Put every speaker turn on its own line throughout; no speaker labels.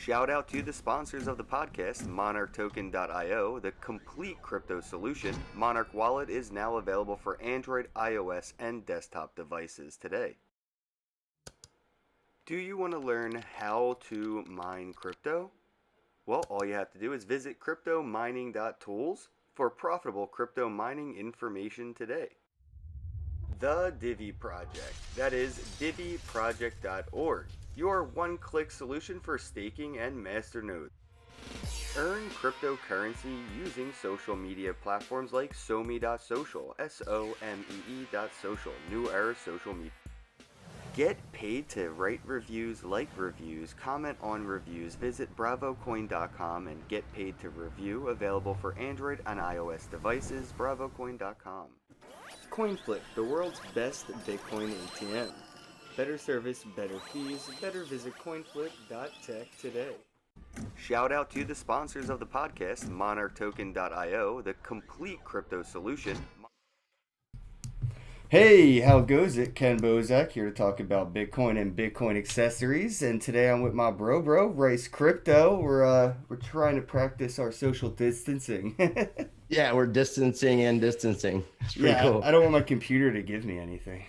Shout out to the sponsors of the podcast, MonarchToken.io, the complete crypto solution. Monarch Wallet is now available for Android, iOS, and desktop devices today. Do you want to learn how to mine crypto? Well, all you have to do is visit cryptomining.tools for profitable crypto mining information today. The Divi Project, that is diviproject.org, your one-click solution for staking and masternodes. Earn cryptocurrency using social media platforms like SoMe.social, SOMEE.social, New Era Social Media. Get paid to write reviews, like reviews, comment on reviews. Visit bravocoin.com and get paid to review. Available for Android and iOS devices. bravocoin.com. CoinFlip, the world's best Bitcoin ATM. Better service, better fees. Better visit coinflip.tech today. Shout out to the sponsors of the podcast, MonarchToken.io, the complete crypto solution. Hey, how goes it? Ken Bozak here to talk about Bitcoin and Bitcoin accessories, and today I'm with my bro, Rice Crypto. We're trying to practice our social distancing.
Yeah, we're distancing and distancing. It's pretty cool.
I don't want my computer to give me anything.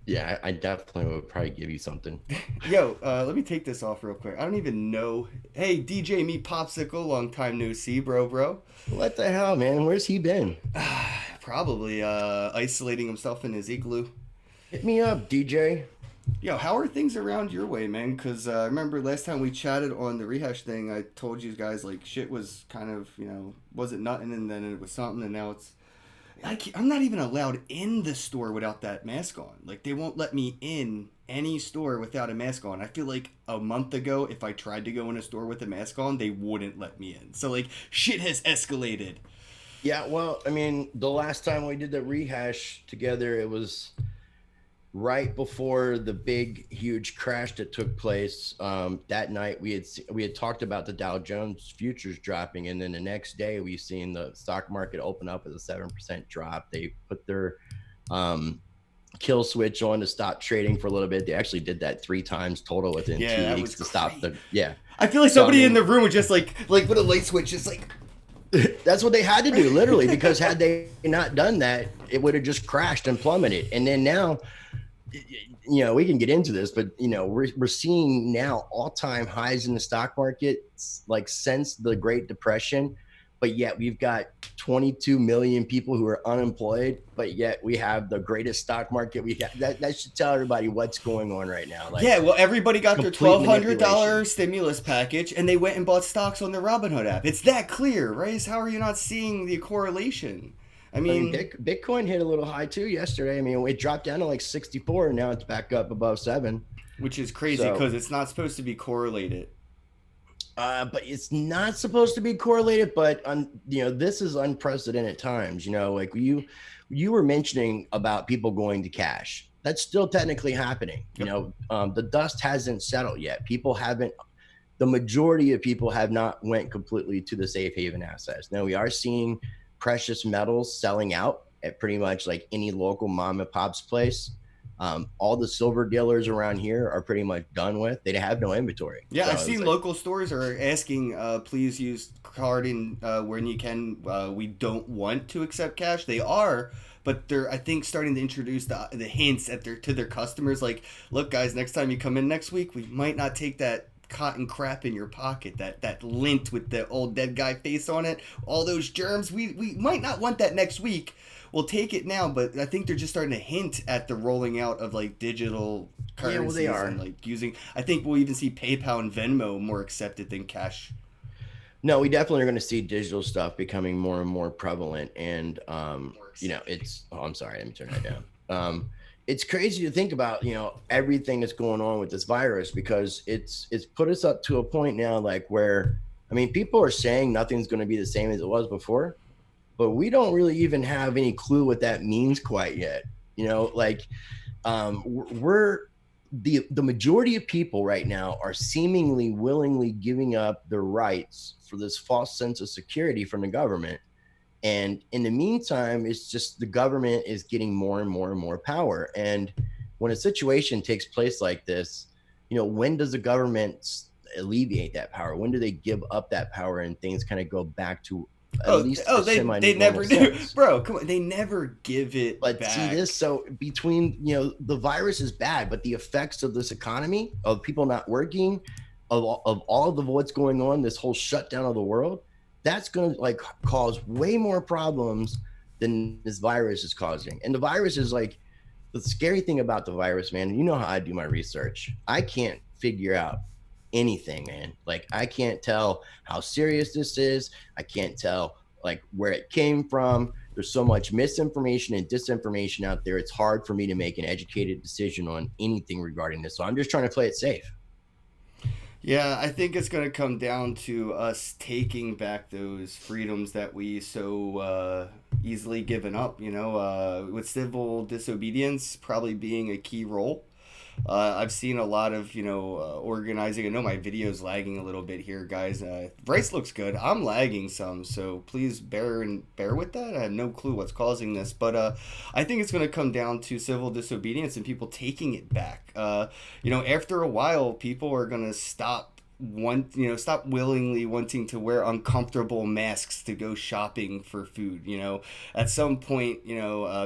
Yeah, I definitely would probably give you something.
Yo, let me take this off real quick. I don't even know. Hey, DJ Meat Popsicle, long time no see, bro.
What the hell, man? Where's he been?
Probably isolating himself in his igloo.
Hit me up, DJ.
Yo, how are things around your way, man? Because I remember last time we chatted on the rehash thing, I told you guys, like, shit was kind of, wasn't nothing, and then it was something, and now it's... I'm not even allowed in the store without that mask on. Like, they won't let me in any store without a mask on. I feel like a month ago, if I tried to go in a store with a mask on, they wouldn't let me in. So, like, shit has escalated.
Yeah, well, I mean, the last time we did the rehash together, it was right before the big, huge crash that took place. That night, we had talked about the Dow Jones futures dropping, and then the next day, we seen the stock market open up with a 7% drop. They put their kill switch on to stop trading for a little bit. They actually did that 3 times total within 2 weeks to stop the. Yeah,
I feel like somebody in the room was just like with a light switch, just like.
That's what they had to do, literally, because had they not done that, it would have just crashed and plummeted. And then now, we can get into this, but we're seeing now all-time highs in the stock market, like since the Great Depression. But yet we've got 22 million people who are unemployed, but yet we have the greatest stock market we got. That should tell everybody what's going on right now. Like,
yeah, well, everybody got their $1,200 stimulus package, and they went and bought stocks on the Robinhood app. It's that clear, right? How are you not seeing the correlation? I mean,
Bitcoin hit a little high too yesterday. I mean, it dropped down to like 64, and now it's back up above 7.
Which is crazy because it's not supposed to be correlated.
But it's not supposed to be correlated. But this is unprecedented times. Like you were mentioning about people going to cash. That's still technically happening. Yep. The dust hasn't settled yet. The majority of people have not went completely to the safe haven assets. Now we are seeing precious metals selling out at pretty much like any local mom and pop's place. All the silver dealers around here are pretty much done with. They have no inventory.
Yeah, so I've seen local stores are asking, please use card in when you can. We don't want to accept cash. They are, but they're, I think, starting to introduce the hints to their customers. Like, look, guys, next time you come in next week, we might not take that cotton crap in your pocket, that lint with the old dead guy face on it, all those germs. We might not want that next week. We'll take it now, but I think they're just starting to hint at the rolling out of like digital currencies. Yeah, well, they are. And like using. I think we'll even see PayPal and Venmo more accepted than cash.
No, we definitely are going to see digital stuff becoming more and more prevalent, and it's. Oh, I'm sorry, let me turn that down. It's crazy to think about, everything that's going on with this virus, because it's put us up to a point now, like where, I mean, people are saying nothing's going to be the same as it was before, but we don't really even have any clue what that means quite yet. We're the majority of people right now are seemingly willingly giving up their rights for this false sense of security from the government. And in the meantime, it's just the government is getting more and more and more power. And when a situation takes place like this, when does the government alleviate that power? When do they give up that power and things kind of go back to at
Oh,
least
oh,
a
they
semi-normal
never do,
sense?
bro. Come on, they never give it
But see this,
back.
so between, the virus is bad, but the effects of this economy, of people not working, of all of what's going on, this whole shutdown of the world, that's going to like cause way more problems than this virus is causing. And the virus is like, the scary thing about the virus, man, you know how I do my research. I can't figure out anything, man. Like I can't tell how serious this is. I can't tell like where it came from. There's so much misinformation and disinformation out there. It's hard for me to make an educated decision on anything regarding this. So I'm just trying to play it safe.
Yeah, I think it's going to come down to us taking back those freedoms that we so easily given up, with civil disobedience probably being a key role. I've seen a lot of organizing. I know my video's lagging a little bit here, guys. Bryce looks good. I'm lagging some, so please bear with that. I have no clue what's causing this, but I think it's going to come down to civil disobedience and people taking it back. After a while, people are going to stop willingly wanting to wear uncomfortable masks to go shopping for food. At some point,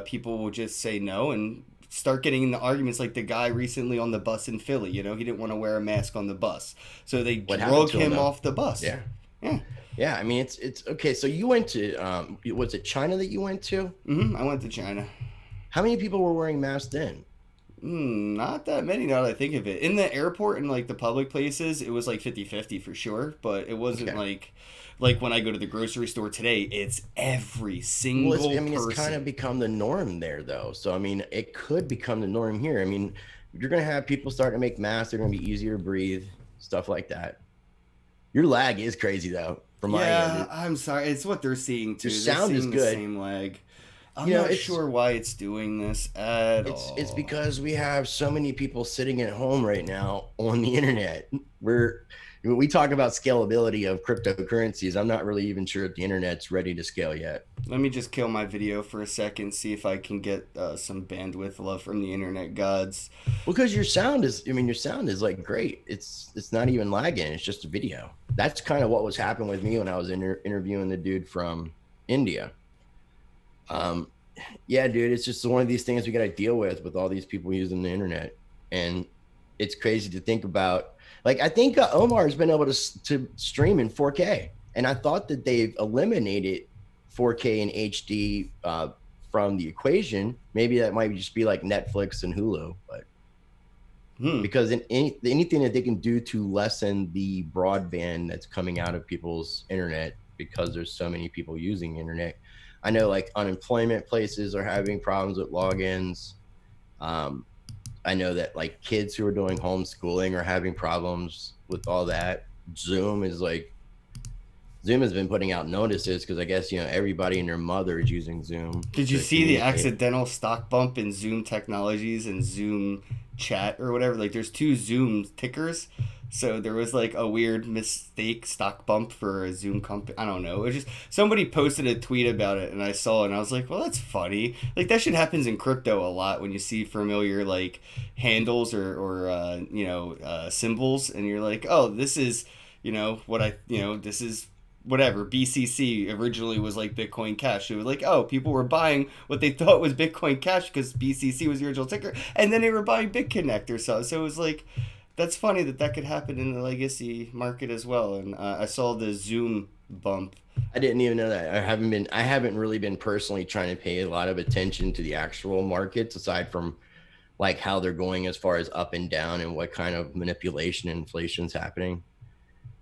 people will just say no and start getting into arguments like the guy recently on the bus in Philly. He didn't want to wear a mask on the bus, so they
What happened
drug
to him
him
though?
off the bus.
Yeah.
Yeah.
Yeah. I mean, it's okay. So you went to, was it China that you went to?
I went to China.
How many people were wearing masks then?
Not that many now that I think of it. In the airport and like the public places, it was like 50-50 for sure, but it wasn't
Okay.
like when I go to the grocery store today, it's every
Well,
single
it's
person.
kind of become the norm there, though. So, I mean, it could become the norm here. I mean, you're going to have people starting to make masks. They're going to be easier to breathe, stuff like that. Your lag is crazy, though, from my end.
Yeah, I'm sorry. It's what they're seeing
Your
too. They're
sound is
seeing the
good.
same lag. I'm not
It's
sure why it's doing this at
it's
all.
because we have so many people sitting at home right now on the internet. When we talk about scalability of cryptocurrencies, I'm not really even sure if the internet's ready to scale yet.
Let me just kill my video for a second, see if I can get some bandwidth love from the internet gods.
Because your sound is like great. It's not even lagging. It's just a video. That's kind of what was happening with me when I was interviewing the dude from India. Um, yeah, dude, it's just one of these things we got to deal with all these people using the internet, and it's crazy to think about. Like, I think Omar has been able to stream in 4K, and I thought that they've eliminated 4K and HD from the equation. Maybe that might just be like Netflix and Hulu, but because anything that they can do to lessen the broadband that's coming out of people's internet, because there's so many people using the internet. I know like unemployment places are having problems with logins. Um, I know that like kids who are doing homeschooling are having problems with all that. Zoom is like Zoom has been putting out notices because I guess everybody and their mother is using Zoom
Did you
to
see the
communicate.
accidental stock bump in Zoom Technologies and Zoom Chat or whatever? Like, there's two Zoom tickers. So there was like a weird mistake stock bump for a Zoom company. I don't know. It was just somebody posted a tweet about it and I saw it and I was like, well, that's funny. Like, that shit happens in crypto a lot when you see familiar like handles or symbols and you're like, oh, this is, this is whatever. BCC originally was like Bitcoin Cash. It was like, oh, people were buying what they thought was Bitcoin Cash because BCC was the original ticker, and then they were buying BitConnect or so. So it was like, that's funny that could happen in the legacy market as well. And I saw the Zoom bump.
I didn't even know that. I haven't really been personally trying to pay a lot of attention to the actual markets aside from like how they're going as far as up and down and what kind of manipulation and inflation is happening.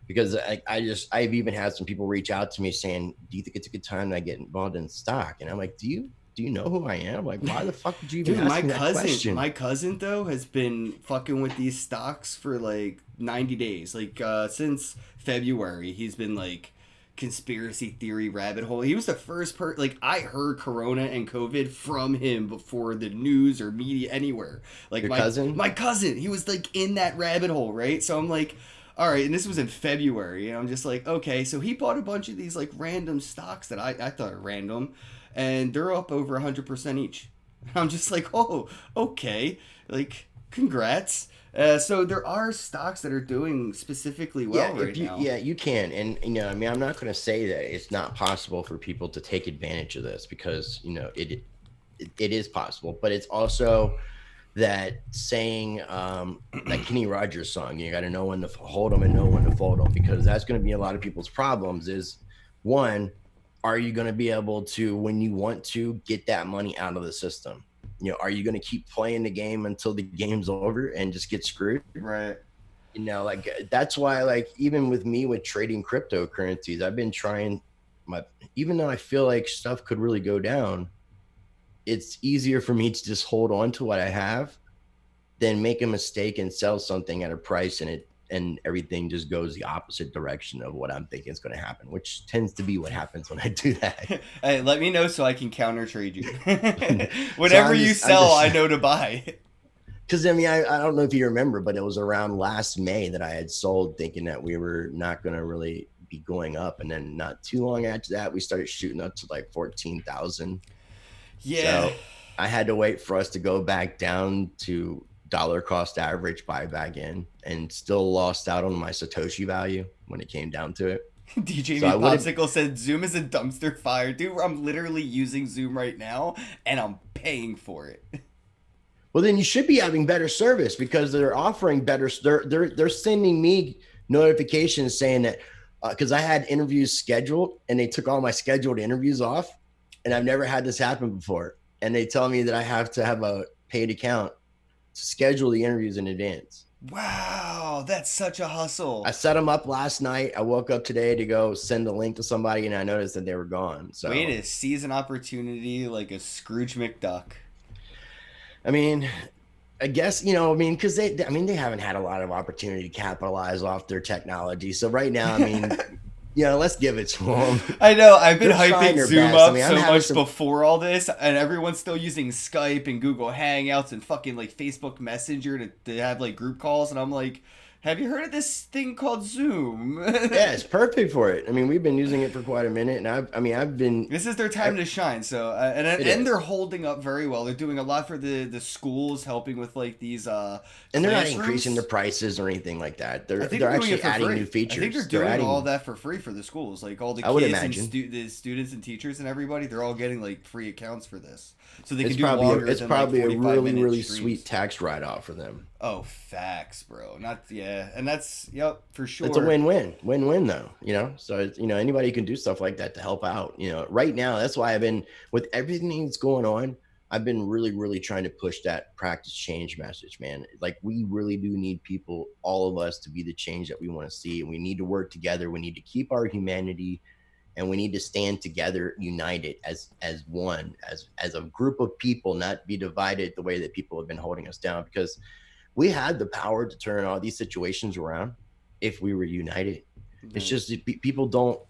Because I've even had some people reach out to me saying, "Do you think it's a good time that I get involved in stock?" And I'm like, "Do you know who I am? Like, why the fuck would you even
Dude,
ask me that question?"
my cousin though has been fucking with these stocks for like 90 days. Like since February, he's been like conspiracy theory rabbit hole. He was the first like I heard corona and covid from him before the news or media anywhere. Like
Your
my
cousin?
my cousin, he was like in that rabbit hole, right? So I'm like, all right, and this was in February, and I'm just like, okay, so he bought a bunch of these like random stocks that I thought are random, and they're up over 100% each. I'm just like, oh, okay, like Congrats. So there are stocks that are doing specifically
Yeah,
well
if
right
you
now.
yeah, you can. And I mean, I'm not going to say that it's not possible for people to take advantage of this, because, it is possible, but it's also that saying, that Kenny Rogers song, you got to know when to hold them and know when to fold them, because that's going to be a lot of people's problems. Is one, are you going to be able to, when you want to, get that money out of the system? Are you going to keep playing the game until the game's over and just get screwed?
Right.
Like, that's why, like, even with me with trading cryptocurrencies, I've been trying my, even though I feel like stuff could really go down, it's easier for me to just hold on to what I have than make a mistake and sell something at a price, and everything just goes the opposite direction of what I'm thinking is going to happen, which tends to be what happens when I do that.
Hey, let me know so I can counter trade you.
So
Whatever you
I'm
sell,
just
I know to buy.
because I mean, I don't know if you remember, but it was around last May that I had sold, thinking that we were not going to really be going up, and then not too long after that, we started shooting up to like 14,000.
Yeah.
So I had to wait for us to go back down to dollar cost average, buy back in, and still lost out on my Satoshi value when it came down to it.
DJ
So
Me
I would have,
Popsicle said Zoom is a dumpster fire. Dude, I'm literally using Zoom right now and I'm paying for it.
well, then you should be having better service, because they're offering better. They're sending me notifications saying that, because I had interviews scheduled and they took all my scheduled interviews off, and I've never had this happen before. And they tell me that I have to have a paid account to schedule the interviews in advance.
Wow, that's such a
I
hustle.
set them up last night. I woke up today to go send a link to somebody, and I noticed that they were gone.
Way
So,
to seize an opportunity like a Scrooge McDuck.
I mean, I guess, I mean, because they haven't had a lot of opportunity to capitalize off their technology. So right now, I mean, let's give it to them.
I know, I've been
They're trying
hyping
their
Zoom
best. I
up
mean, I'm
so
having
much
some.
before all this, and everyone's still using Skype and Google Hangouts and fucking like Facebook Messenger to have like group calls, and I'm like, have you heard of this thing called Zoom?
Yeah, it's perfect for it. I mean, we've been using it for quite a minute, and I've been.
This is their time to shine. So
It
and they're
is.
holding up very well. They're doing a lot for the schools, helping with like these
And they're not increasing the
classrooms.
prices or anything like that.
I
They're
think
they're
they're doing it
actually
for
adding new
free. I think they're
features. They're
doing all
adding.
that for free for the schools. Like all the
I would
kids and
imagine.
the students and teachers and everybody, they're all getting like free accounts for this, so they can
It's
do
probably
longer
it's
than like
probably a
45-minute
really
streams.
sweet tax write off for them.
Oh, facts, bro. Not yeah, and that's yep for
It's a
sure.
win-win though. So it's, anybody can do stuff like that to help out. Right now, that's why I've been, with everything that's going on, I've been really, really trying to push that practice change message, man. Like, we really do need people, all of us, to be the change that we want to see, and we need to work together. We need to keep our humanity, and we need to stand together, united as one, as a group of people, not be divided the way that people have been holding us down, because we had the power to turn all these situations around if we were united. It's
Right.
just that people don't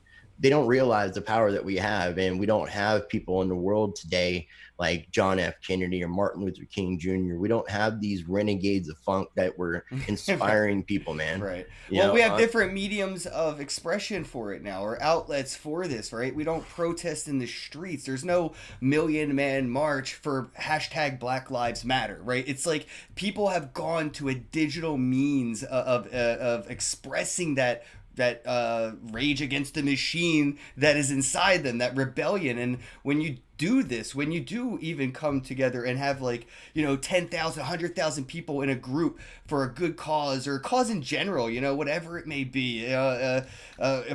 realize the power that we have, and we don't have people in the world today like John F. Kennedy or Martin Luther King Jr. We don't have these renegades of funk that were
Right.
inspiring people, man.
Right.
You
Well,
know,
we have
uh,
different mediums of expression for it now, or outlets for this, right? We don't protest in the streets. There's no million man march for hashtag Black Lives Matter, right? It's like people have gone to a digital means of expressing that rage against the machine that is inside them, that rebellion. And when you do this, when you do even come together and have like 10,000 100,000 people in a group for a good cause or a cause in general, whatever it may be, a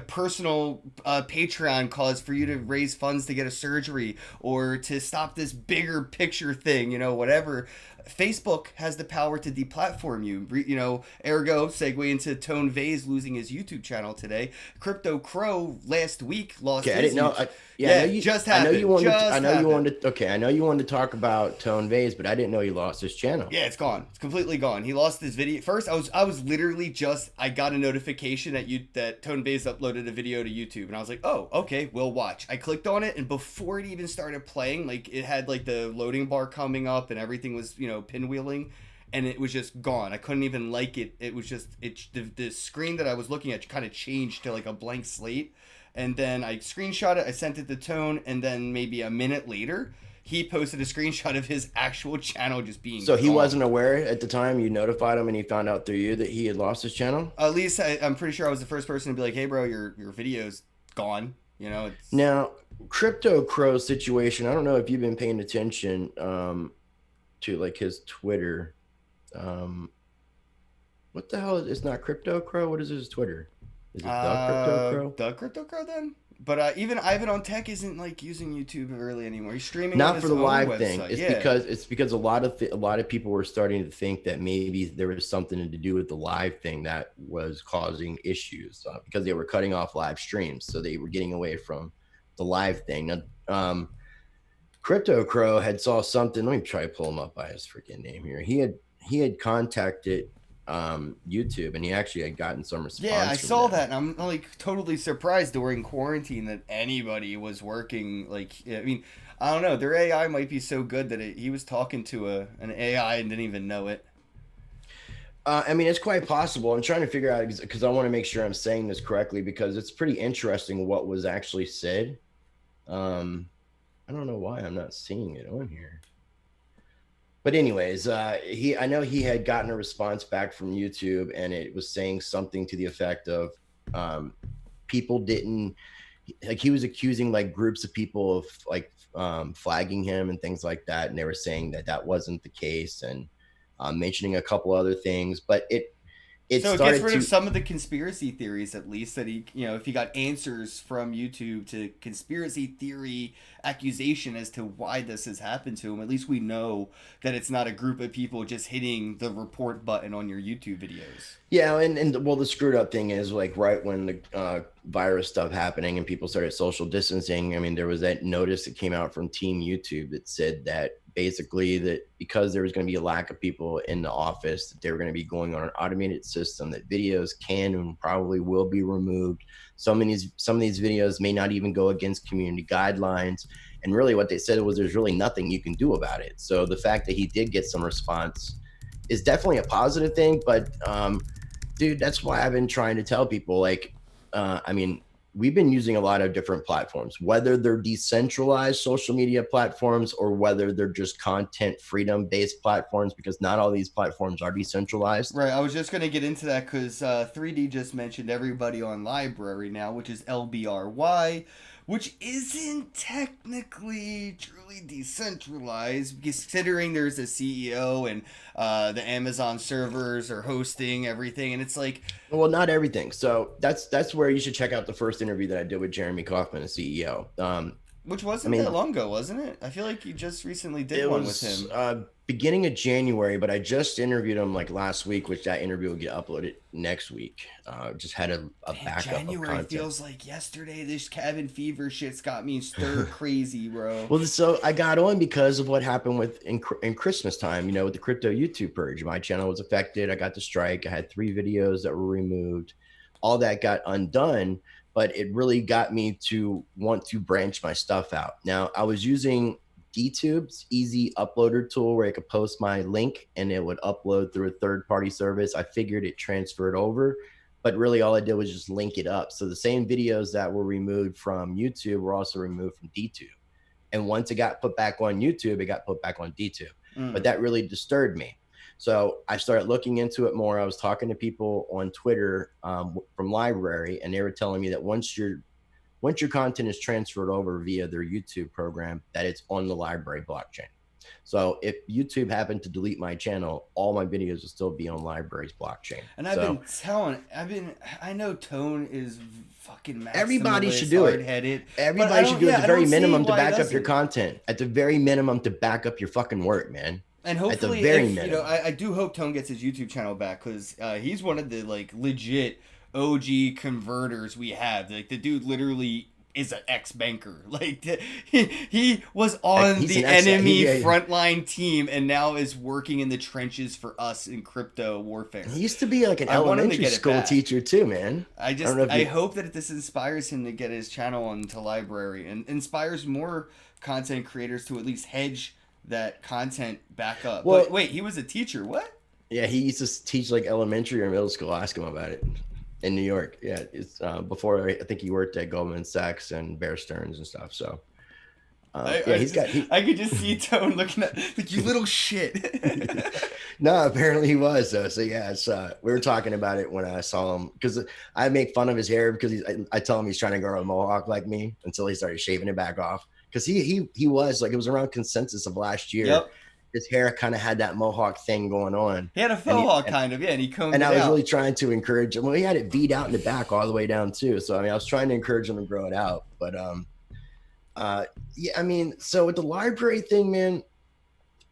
personal Patreon cause for you to raise funds to get a surgery or to stop this bigger picture thing, whatever. Facebook has the power to deplatform you. Ergo, segue into Tone Vase losing his YouTube channel today. Crypto Crow last week lost
okay, I
his
didn't know.
YouTube.
Yeah,
Yeah, just happened.
I
Just
know you
happened.
wanted. Okay, I know you wanted to talk about Tone Vase, but I didn't know he lost his channel.
Yeah, it's gone. It's completely gone. He lost his video. First, I was literally just I got a notification that Tone Base uploaded a video to YouTube, and I was like, oh, okay, we'll watch. I clicked on it, and before it even started playing, like it had like the loading bar coming up, and everything was pinwheeling, and it was just gone. I couldn't even like it. It was just the screen that I was looking at kind of changed to like a blank slate, and then I screenshot it. I sent it to Tone, and then maybe a minute later he posted a screenshot of his actual channel just being
So he
gone.
wasn't aware at the time you notified him, and he found out through you that he had lost his channel.
At least I'm pretty sure I was the first person to be like, "Hey, bro, your video's gone." You know, it's
Now, Crypto Crow situation. I don't know if you've been paying attention to like his Twitter. Um, what the hell? It's not Crypto Crow. What is his Twitter? Is it the Crypto Crow?
the crypto crow then. But even Ivan on Tech isn't like using YouTube really anymore. He's streaming on
Not
his
for the
own
live
website.
thing. It's
Yeah.
because a lot of people were starting to think that maybe there was something to do with the live thing that was causing issues because they were cutting off live streams, so they were getting away from the live thing. Now, Crypto Crow had saw something. Let me try to pull him up by his freaking name here. He had contacted YouTube, and he actually had gotten some response.
Yeah, I
from
saw
them.
that, and I'm like totally surprised during quarantine that anybody was working. Like, I mean, I don't know. Their AI might be so good that he was talking to an AI and didn't even know it.
I mean, it's quite possible. I'm trying to figure out because I want to make sure I'm saying this correctly because it's pretty interesting what was actually said. I don't know why I'm not seeing it on here. But anyways, I know he had gotten a response back from YouTube, and it was saying something to the effect of people didn't like he was accusing like groups of people of like flagging him and things like that, and they were saying that that wasn't the case, and mentioning a couple other things, but it
So it gets
started
rid
to
of some of the conspiracy theories, at least that he, you know, if he got answers from YouTube to conspiracy theory accusation as to why this has happened to him, at least we know that it's not a group of people just hitting the report button on your YouTube videos.
Yeah, and well, the screwed up thing is like right when the virus stuff happening and people started social distancing. I mean, there was that notice that came out from Team YouTube that said that basically that because there was going to be a lack of people in the office, that they were going to be going on an automated system that videos can and probably will be removed. Some of these videos may not even go against community guidelines. And really, what they said was there's really nothing you can do about it. So the fact that he did get some response is definitely a positive thing, but dude, that's why I've been trying to tell people, like, I mean, we've been using a lot of different platforms, whether they're decentralized social media platforms or whether they're just content freedom based platforms, because not all these platforms are decentralized.
Right, I was just going to get into that because 3D just mentioned everybody on Library now, which is LBRY, which isn't technically truly decentralized, considering there's a CEO and the Amazon servers are hosting everything, and it's like,
Well, not everything. So that's where you should check out the first interview that I did with Jeremy Kaufman, the CEO.
which wasn't that long ago, wasn't it? I feel like you just recently did one with him.
Beginning of January, but I just interviewed him like last week, which that interview will get uploaded next week. Just had a backup
January
of content.
feels like yesterday. This cabin fever shit's got me stir crazy, bro.
Well, so I got on because of what happened in Christmas time, you know, with the crypto YouTube purge. My channel was affected. I got the strike. I had 3 videos that were removed. All that got undone, but it really got me to want to branch my stuff out. Now, I was using DTube's easy uploader tool where I could post my link and it would upload through a third-party service. I figured it transferred over, but really all I did was just link it up. So the same videos that were removed from YouTube were also removed from DTube. And once it got put back on YouTube, it got put back on DTube. But that really disturbed me. So I started looking into it more. I was talking to people on Twitter from Library, and they were telling me that once your content is transferred over via their YouTube program, that it's on the Library blockchain. So if YouTube happened to delete my channel, all my videos will still be on Library's blockchain.
And I know Tone is fucking maximalist,
everybody should do it.
Hard-headed,
everybody should do it at the very minimum to back up your content. At the very minimum to back up your fucking work, man.
And hopefully, you know, I do hope Tone gets his YouTube channel back because he's one of the like legit OG converters we have. Like the dude literally is an ex-banker. Like he was on the enemy frontline team and now is working in the trenches for us in crypto warfare.
He used to be like an elementary school teacher too, man.
I hope that this inspires him to get his channel onto Library and inspires more content creators to at least hedge that content back up. Well, but wait, he was a teacher. What?
Yeah, he used to teach like elementary or middle school. Ask him about it. In New York, yeah, it's before I think he worked at Goldman Sachs and Bear Stearns and stuff. So, Yeah, he's got he.
I could just see Tone looking at like you little shit.
No, apparently he was though. So yeah, it's, we were talking about it when I saw him because I make fun of his hair because I tell him he's trying to grow a mohawk like me until he started shaving it back off because he was like it was around consensus of last year.
Yep.
His hair kind of had that mohawk thing going on.
He had a faux hawk kind of, yeah, and he combed
and
it
I was
out.
really trying to encourage him. Well, he had it V'd out in the back all the way down too. So I mean, I was trying to encourage him to grow it out. But yeah, I mean, so with the library thing, man,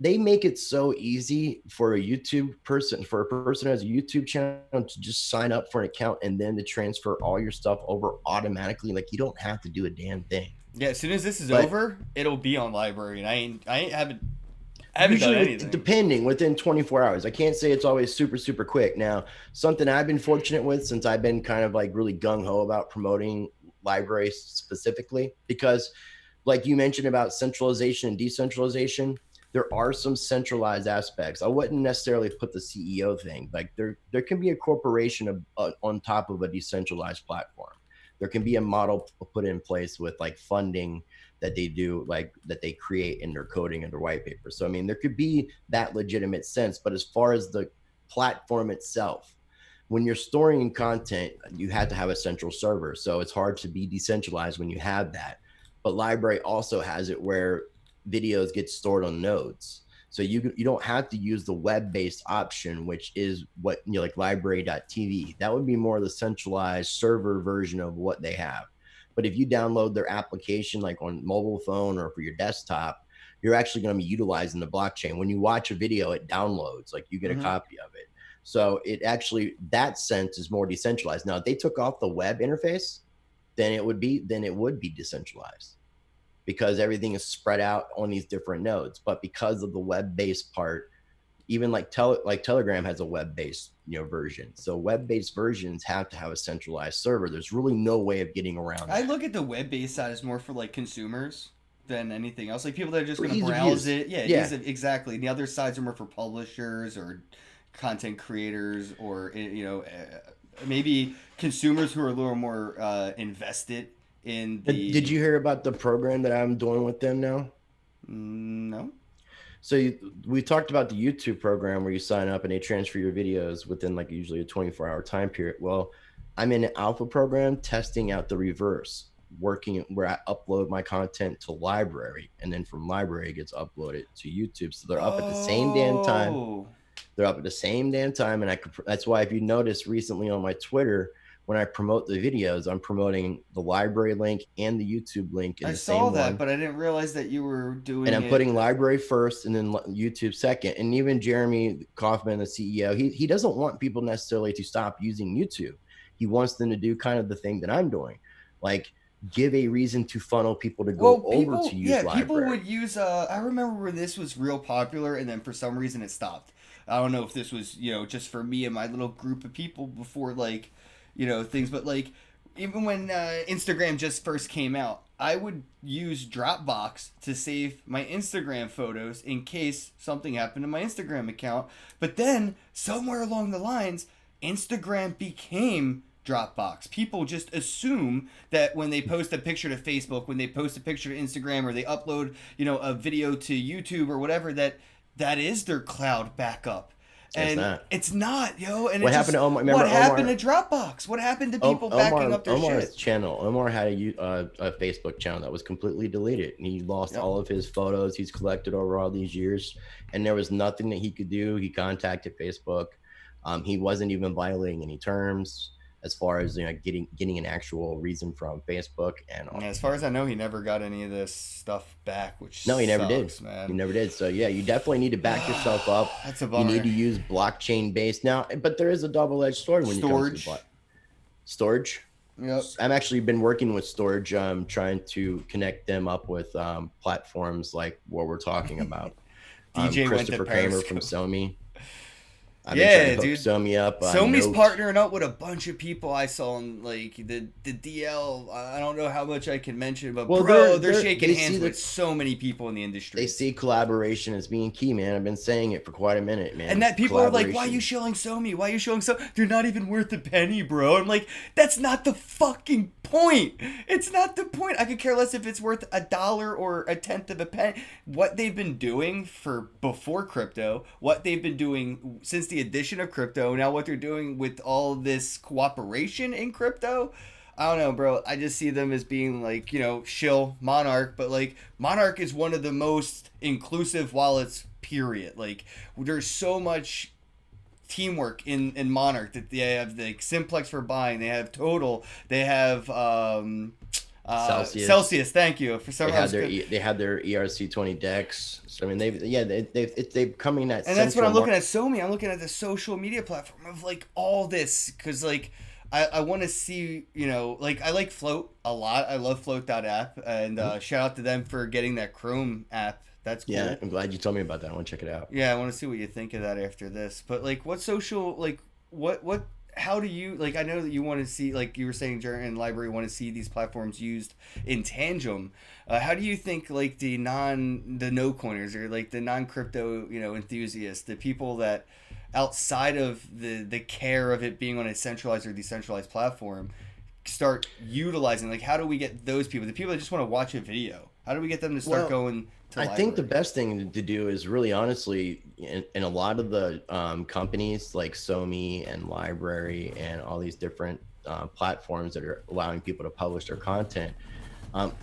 they make it so easy for a YouTube person, for a person who has a YouTube channel to just sign up for an account and then to transfer all your stuff over automatically. Like you don't have to do a damn thing.
Yeah, as soon as this is over, it'll be on library, and I haven't done anything.
Depending within 24 hours. I can't say it's always super, super quick. Now, something I've been fortunate with since I've been kind of like really gung-ho about promoting libraries specifically, because like you mentioned about centralization and decentralization, there are some centralized aspects. I wouldn't necessarily put the CEO thing. Like there can be a corporation on top of a decentralized platform. There can be a model put in place with like funding that they do, like that they create in their coding and their white paper. So I mean, there could be that legitimate sense. But as far as the platform itself, when you're storing content, you have to have a central server. So it's hard to be decentralized when you have that. But library also has it where videos get stored on nodes. So you don't have to use the web-based option, which is what, you know, like library.tv. That would be more the centralized server version of what they have. But if you download their application like on mobile phone or for your desktop, you're actually going to be utilizing the blockchain. When you watch a video, it downloads, like you get a copy of it. So it actually, that sense is more decentralized. Now, if they took off the web interface, then it would be decentralized, because everything is spread out on these different nodes. But because of the web-based part, even like Telegram has a web-based, you know, version. So web-based versions have to have a centralized server. There's really no way of getting around that.
I look at the web-based side as more for like consumers than anything else. Like people that are just going to browse it. Yeah. Exactly. And the other sides are more for publishers or content creators, or, you know, maybe consumers who are a little more invested in the.
Did you hear about the program that I'm doing with them now?
No.
So we talked about the YouTube program where you sign up and they transfer your videos within like usually a 24-hour time period. Well, I'm in an alpha program testing out the reverse, working where I upload my content to library, and then from library it gets uploaded to YouTube. So they're up at the same damn time. They're up at the same damn time. And that's why if you notice recently on my Twitter, when I promote the videos, I'm promoting the library link and the YouTube link in the same one. I saw that,
but I didn't realize that you were doing
it. And I'm putting library first and then YouTube second. And even Jeremy Kaufman, the CEO, he doesn't want people necessarily to stop using YouTube. He wants them to do kind of the thing that I'm doing, like give a reason to funnel people to go over to use library.
People would use, I remember when this was real popular and then for some reason it stopped. I don't know if this was, you know, just for me and my little group of people before, like, you know, things, but like even when Instagram just first came out, I would use Dropbox to save my Instagram photos in case something happened to my Instagram account. But then somewhere along the lines, Instagram became Dropbox. People just assume that when they post a picture to Facebook, when they post a picture to Instagram, or they upload, you know, a video to YouTube or whatever, that is their cloud backup. And it's not, yo. And
what happened to Omar?
What happened to Dropbox? What happened to people backing up their
Omar's
shit?
channel. Omar had a Facebook channel that was completely deleted, and he lost all of his photos he's collected over all these years, and there was nothing that he could do. He contacted Facebook. He wasn't even violating any terms as far as, you know, getting an actual reason from Facebook. And
as far as I know, he never got any of this stuff back, which
he never did.
Man.
He never did. So yeah, you definitely need to back yourself up.
That's a bummer.
You need to use blockchain based now, but there is a double-edged sword when you come to storage.
Yep.
I've actually been working with storage, trying to connect them up with platforms like what we're talking about.
DJ
Christopher
went to
Kramer from Somi. I've been trying to
Yeah,
hook
dude.
Somi up on
Somi's
notes.
partnering up with a bunch of people I saw on like the DL. I don't know how much I can mention, but
Well,
bro, they're shaking
they see
hands with
that
so many people in the
they
industry.
see collaboration as being key, man. I've been saying it for quite a minute,
And
man.
that people are like, why are you
Collaboration.
shilling Somi? Why are you shilling so? They're not even worth a penny, bro. I'm like, that's not the fucking point. It's not the point. I could care less if it's worth $1 or a tenth of a penny. What they've been doing for before crypto, what they've been doing since the addition of crypto, now what they're doing with all this cooperation in crypto. I don't know, bro. I just see them as being like, shill Monarch, but like Monarch is one of the most inclusive wallets, period. Like there's so much teamwork in Monarch that they have the Simplex for buying, they have Total, they have
Celsius.
Celsius. Thank you for some.
They had their ERC20 decks. So I mean, they've coming that
And that's what
central
I'm looking
market.
at. Somi, I'm looking at the social media platform of like all this because like I want to see, like I like Float a lot. I love Float.app, and shout out to them for getting that Chrome app. That's
Yeah,
cool.
I'm glad you told me about that. I want to check it out.
Yeah, I want to see what you think of that after this. But like, what social like what how do you like? I know that you want to see, like you were saying, Jared and Library want to see these platforms used in tandem. How do you think like the no coiners or like the non crypto enthusiasts, the people that outside of the care of it being on a centralized or decentralized platform start utilizing, like how do we get those people, the people that just want to watch a video, how do we get them to start
Well,
going to
I think the
library?
best thing to do is really honestly, in a lot of the companies like Somi and Library and all these different platforms that are allowing people to publish their content,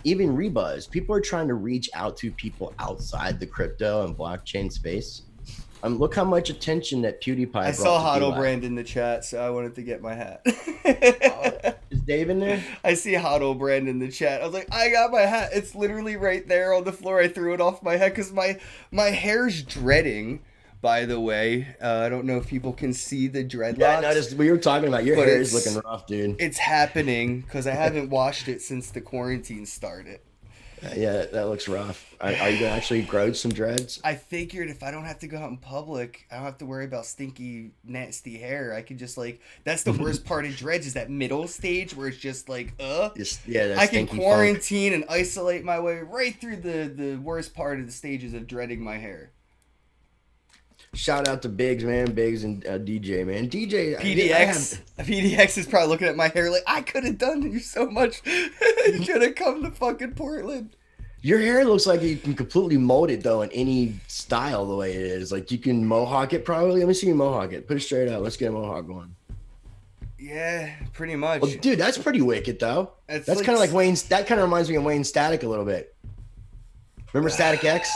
even Rebuzz, people are trying to reach out to people outside the crypto and blockchain space. Look how much attention that
I
PewDiePie brought
saw
to DLAC.
Brand in the chat, so I wanted to get my hat.
Oh, is Dave in there?
I see Brand in the chat. I was like, I got my hat. It's literally right there on the floor. I threw it off my head because my hair's dreading. By the way, I don't know if people can see the
Yeah, I
dreadlocks,
noticed we were talking about your
but
hair is looking rough, dude.
it's happening because I haven't washed it since the quarantine started.
Yeah, that looks rough. Are you gonna actually grow some dreads?
I figured if I don't have to go out in public, I don't have to worry about stinky, nasty hair. I could just like, that's the worst part of dreads is that middle stage where it's just like,
Yeah, that
I can
stinky funk.
quarantine and isolate my way right through the worst part of the stages of dreading my hair.
Shout out to Biggs, man. Biggs and DJ, man. DJ, I have.
PDX is probably looking at my hair like, I could have done you so much. You could have come to fucking Portland.
Your hair looks like you can completely mold it though in any style the way it is. Like you can mohawk it probably. Let me see you mohawk it. Put it straight up. Let's get a mohawk going.
Yeah, pretty
Well,
much.
dude, that's pretty wicked though.
It's
That's
like
kind of like Wayne's. That kind of reminds me of Wayne Static a little bit. Remember Static X?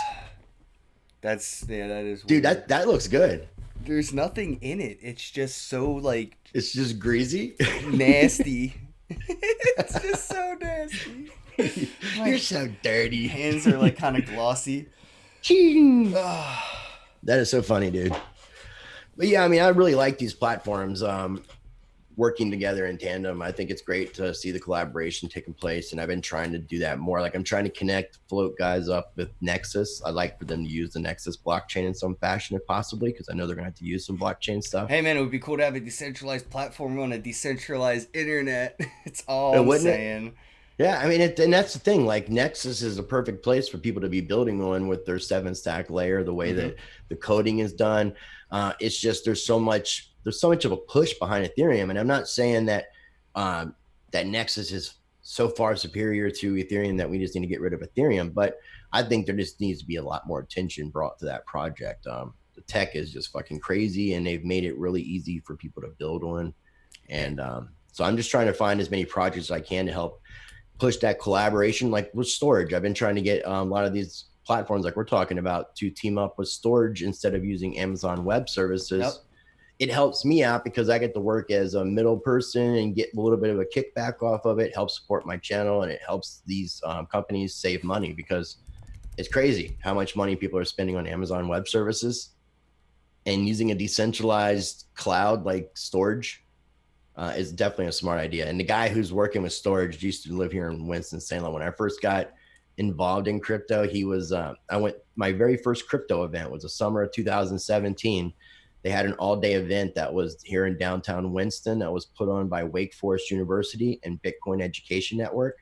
that is
Dude,
weird.
that looks good.
There's nothing in it. It's just so like
It's just greasy.
nasty. It's just so nasty.
You're so dirty.
Hands are like kind of glossy.
Ching.
Ah,
That is so funny, dude. But yeah, I mean, I really like these platforms working together in tandem. I think it's great to see the collaboration taking place, and I've been trying to do that more. Like I'm trying to connect Float guys up with Nexus. I'd like for them to use the Nexus blockchain in some fashion, if possibly, because I know they're gonna have to use some blockchain stuff.
hey man, it would be cool to have a decentralized platform on a decentralized internet. It's all I'm
Wouldn't it?
saying.
Yeah, I mean, and that's the thing. Like Nexus is a perfect place for people to be building on with their 7 stack layer, the way
Mm-hmm.
that the coding is done. It's just there's so much of a push behind Ethereum, and I'm not saying that that Nexus is so far superior to Ethereum that we just need to get rid of Ethereum, but I think there just needs to be a lot more attention brought to that project. The tech is just fucking crazy, and they've made it really easy for people to build on, and so I'm just trying to find as many projects as I can to help push that collaboration, like with storage. I've been trying to get a lot of these platforms like we're talking about to team up with storage instead of using Amazon Web Services.
Yep.
It helps me out because I get to work as a middle person and get a little bit of a kickback off of it, helps support my channel, and it helps these companies save money because it's crazy how much money people are spending on Amazon Web Services, and using a decentralized cloud like storage is definitely a smart idea. And the guy who's working with storage used to live here in Winston-Salem. When I first got involved in crypto, he was, my very first crypto event was the summer of 2017. They had an all-day event that was here in downtown Winston that was put on by Wake Forest University and Bitcoin Education Network.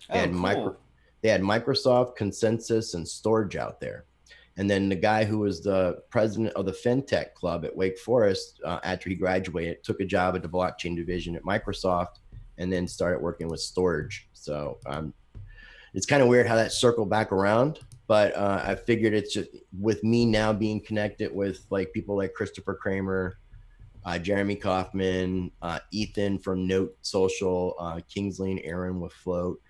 They
Oh,
had micro
cool.
they had Microsoft, Consensus, and Storage out there. And then the guy who was the president of the FinTech Club at Wake Forest, after he graduated, took a job at the blockchain division at Microsoft, and then started working with Storage. So it's kind of weird how that circled back around. But I figured it's just with me now being connected with like people like Christopher Kramer, Jeremy Kaufman, Ethan from Note Social, Kingsley and Aaron with Float.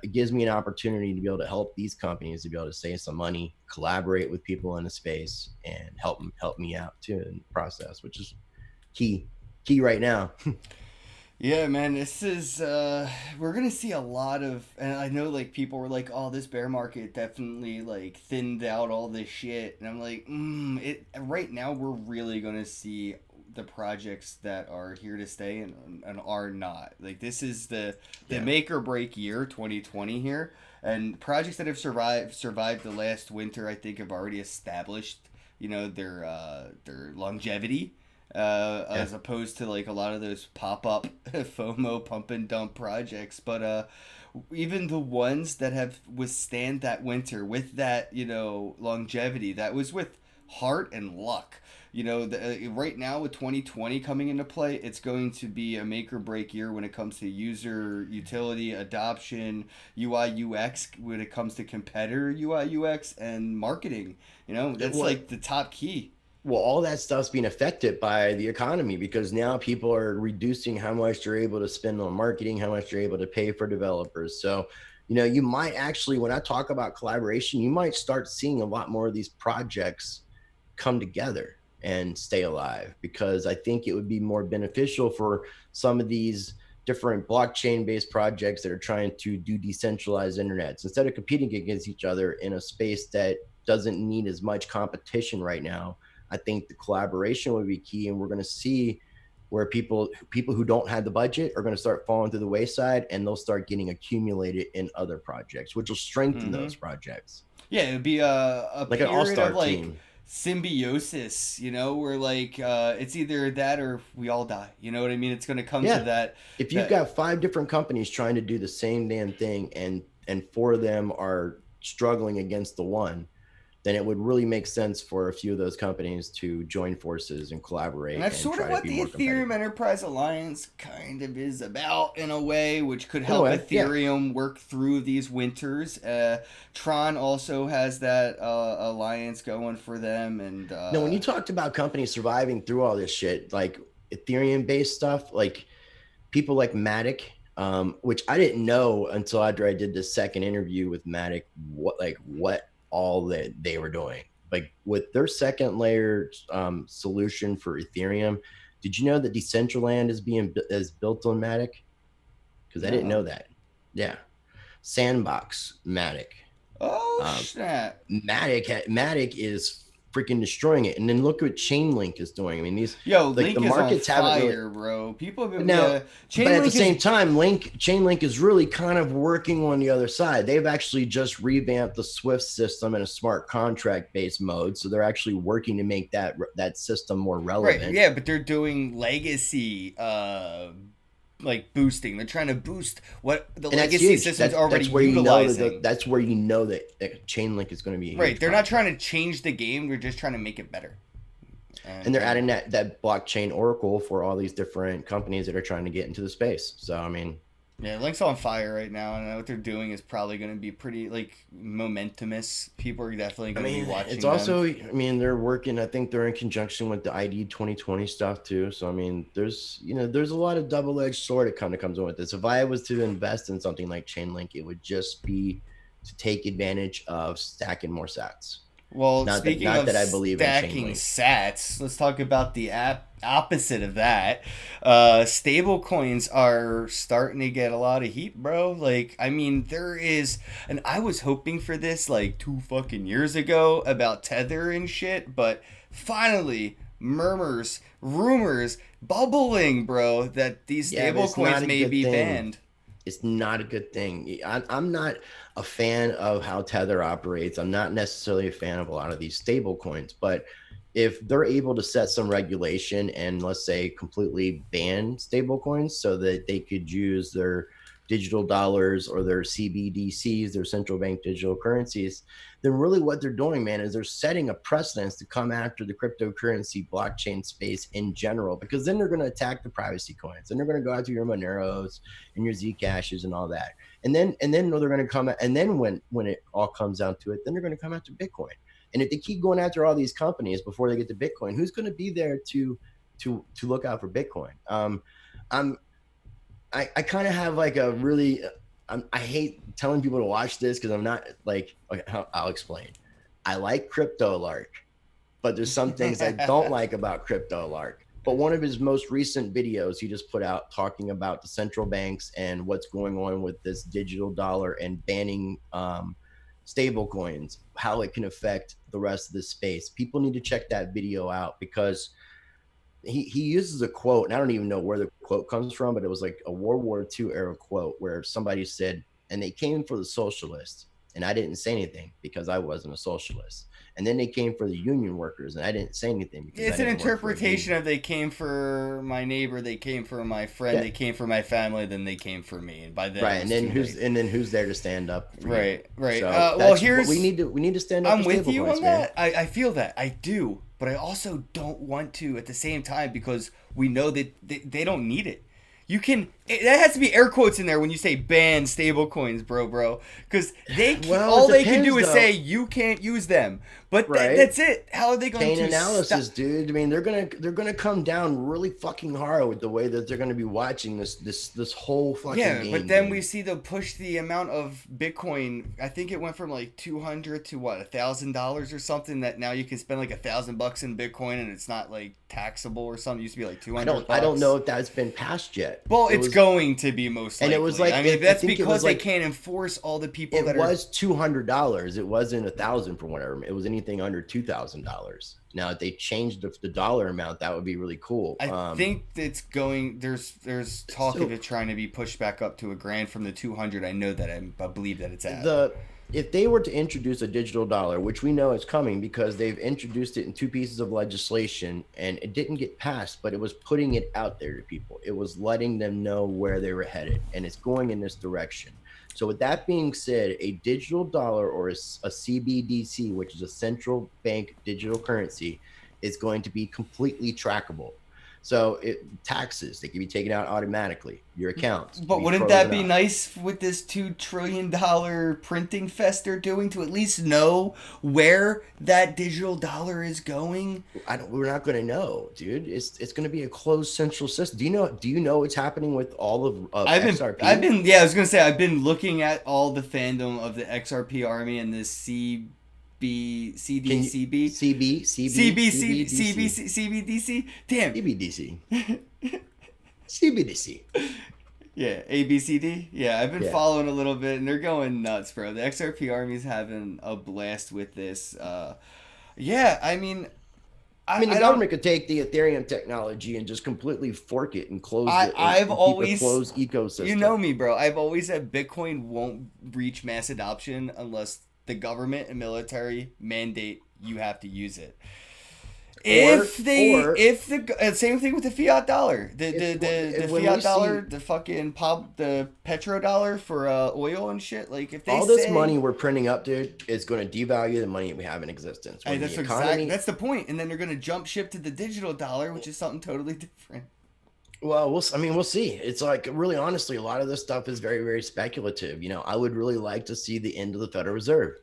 It gives me an opportunity to be able to help these companies to be able to save some money, collaborate with people in the space, and help me out too in the process, which is key right now.
Yeah, man, this is we're gonna see a lot of, and I know like people were like, "Oh, this bear market definitely like thinned out all this shit," and I'm like, it right now we're really gonna see the projects that are here to stay and are not. Like this is the
Yeah.
make or break year, 2020 here, and projects that have survived the last winter, I think, have already established, their longevity,
Yeah.
as opposed to like a lot of those pop up FOMO pump and dump projects. But even the ones that have withstand that winter with that longevity, that was with heart and luck. Right now with 2020 coming into play, it's going to be a make or break year when it comes to user utility adoption, UI UX, when it comes to competitor UI UX and marketing. That's
What
like the top key.
well, all that stuff's being affected by the economy because now people are reducing how much they're able to spend on marketing, how much they're able to pay for developers. So, you might actually, when I talk about collaboration, you might start seeing a lot more of these projects come together and stay alive because I think it would be more beneficial for some of these different blockchain based projects that are trying to do decentralized internets instead of competing against each other in a space that doesn't need as much competition right now. I think the collaboration would be key, and we're going to see where people who don't have the budget are going to start falling through the wayside, and they'll start getting accumulated in other projects, which will strengthen
Mm-hmm.
those projects,
Yeah, it'd be a
like an
period of
all-star
like
team.
symbiosis, where like it's either that or we all die. You know what I mean? It's gonna come to
Yeah,
that.
if you've
That
got five different companies trying to do the same damn thing, and four of them are struggling against the one, then it would really make sense for a few of those companies to join forces and
And
collaborate
that's
and
sort of
try to
what
be
the
more
Ethereum
competitive.
Enterprise Alliance kind of is about in a way, which could
In a
help
way, yeah.
Ethereum work through these winters. Tron also has that alliance going for them, and
No, when you talked about companies surviving through all this shit, like Ethereum based stuff, like people like Matic, which I didn't know until after I did the second interview with Matic, what all that they were doing. Like with their second layer solution for Ethereum, did you know that Decentraland is built on Matic? Because I didn't know
no.
that. Yeah, Sandbox Matic.
Oh
Um,
snap!
Matic is freaking destroying it. And then look what Chainlink is doing. I mean, these
Yo,
like the
Link is on
markets haven't really
fire, bro. People have been,
now,
yeah.
but at the
Chainlink is
same time, Chainlink is really kind of working on the other side. They've actually just revamped the Swift system in a smart contract based mode, so they're actually working to make that system more
right,
relevant.
yeah, but they're doing legacy like boosting. They're trying to boost what the
And that's
legacy
huge.
system's
That's
already
that's where you know
utilizing.
that's where you know that Chainlink is going to be a
Right,
huge
they're not trying
project.
to change the game. They're just trying to make it better.
And they're
And
adding that blockchain oracle for all these different companies that are trying to get into the space. So I mean,
yeah, Link's on fire right now, and what they're doing is probably going to be pretty like momentumous. People are definitely
I
going to be
mean, it's
watching them.
also, I mean, they're working, I think they're in conjunction with the ID 2020 stuff too. So, I mean, there's a lot of double-edged sword that kind of comes in with this. If I was to invest in something like Chainlink, it would just be to take advantage of stacking more sats.
Well,
Not that,
speaking
not
of
that I believe in
stacking
Chainlink.
sats, let's talk about the opposite of that. Stable coins are starting to get a lot of heat, bro. Like, I mean, there is, and I was hoping for this like 2 fucking years ago about Tether and shit, but finally, murmurs, rumors, bubbling, bro, that these
Yeah, but
stable
it's not
coins
a
may
good
be
thing.
banned.
It's not a good thing. I'm not a fan of how Tether operates. I'm not necessarily a fan of a lot of these stable coins, but if they're able to set some regulation and, let's say, completely ban stablecoins so that they could use their digital dollars or their CBDCs, their central bank digital currencies, then really what they're doing, man, is they're setting a precedence to come after the cryptocurrency blockchain space in general, because then they're going to attack the privacy coins, and they're going to go after your Moneros and your Zcashes and all that. And then they're going to come, and then when it all comes down to it, then they're going to come after Bitcoin. And if they keep going after all these companies before they get to Bitcoin, who's going to be there to look out for Bitcoin? I'm I kind of have like a really I hate telling people to watch this because I'm not like, okay, I'll explain. I like Crypto Lark, but there's some things I don't like about Crypto Lark. But one of his most recent videos he just put out talking about the central banks and what's going on with this digital dollar and banning stable coins, how it can affect the rest of the space. People need to check that video out because he uses a quote, and I don't even know where the quote comes from, but it was like a World War II era quote where somebody said, and they came for the socialists, and I didn't say anything because I wasn't a socialist. And then they came for the union workers, and I didn't say anything because
It's an interpretation of they came for my neighbor, they came for my friend, they came for my family, then they came for me. And by then,
right, and then who's there to stand up?
Right. So
well, here's we need to stand up.
I'm with you on that. I feel that I do, but I also don't want to at the same time because we know that they don't need it. You can. That has to be air quotes in there when you say ban stable coins, bro. Because all they can do is say you can't use them. But that's it. How are they going to
analysis, dude? I mean, they're gonna come down really fucking hard with the way that they're gonna be watching this whole fucking game.
But then we see them push the amount of Bitcoin. I think it went from like $200 to what, $1,000 or something. That now you can spend like $1,000 in Bitcoin and it's not like taxable or something. It used to be like $200.
I don't know if that's been passed yet.
Well, it's going to be most likely.
And it was like,
I mean, that's because they can't enforce all the people that are.
It was $200. It wasn't $1,000 from whatever. It was anything under $2,000. Now, if they changed the dollar amount, that would be really cool.
I think it's going. There's talk of it trying to be pushed back up to $1,000 from the 200. I know that. I believe that it's at.
If they were to introduce a digital dollar, which we know is coming because they've introduced it in 2 pieces of legislation and it didn't get passed, but it was putting it out there to people. It was letting them know where they were headed, and it's going in this direction. So with that being said, a digital dollar or a CBDC, which is a central bank digital currency, is going to be completely trackable. So taxes, they can be taken out automatically. Your accounts.
But wouldn't that be nice with this $2 trillion printing fest they're doing to at least know where that digital dollar is going?
We're not going to know, dude. It's going to be a closed central system. Do you know what's happening with all of XRP?
I was going to say, I've been looking at all the fandom of the XRP army and this CBDC. Damn.
CBDC.
Yeah, ABCD. Yeah, I've been following a little bit, and they're going nuts, bro. The XRP army's having a blast with this. I mean,
the government could take the Ethereum technology and just completely fork it and close it.
I've always
closed ecosystem.
You know me, bro. I've always said Bitcoin won't reach mass adoption unless the government and military mandate you have to use it. Same thing with the fiat dollar, the fiat dollar, the fucking the petrodollar for oil and shit. Like if they
this money we're printing up, dude, is going to devalue the money we have in existence.
That's the point. And then they're going to jump ship to the digital dollar, which is something totally different.
Well, we'll see. It's like, really, honestly, a lot of this stuff is very, very speculative. You know, I would really like to see the end of the Federal Reserve.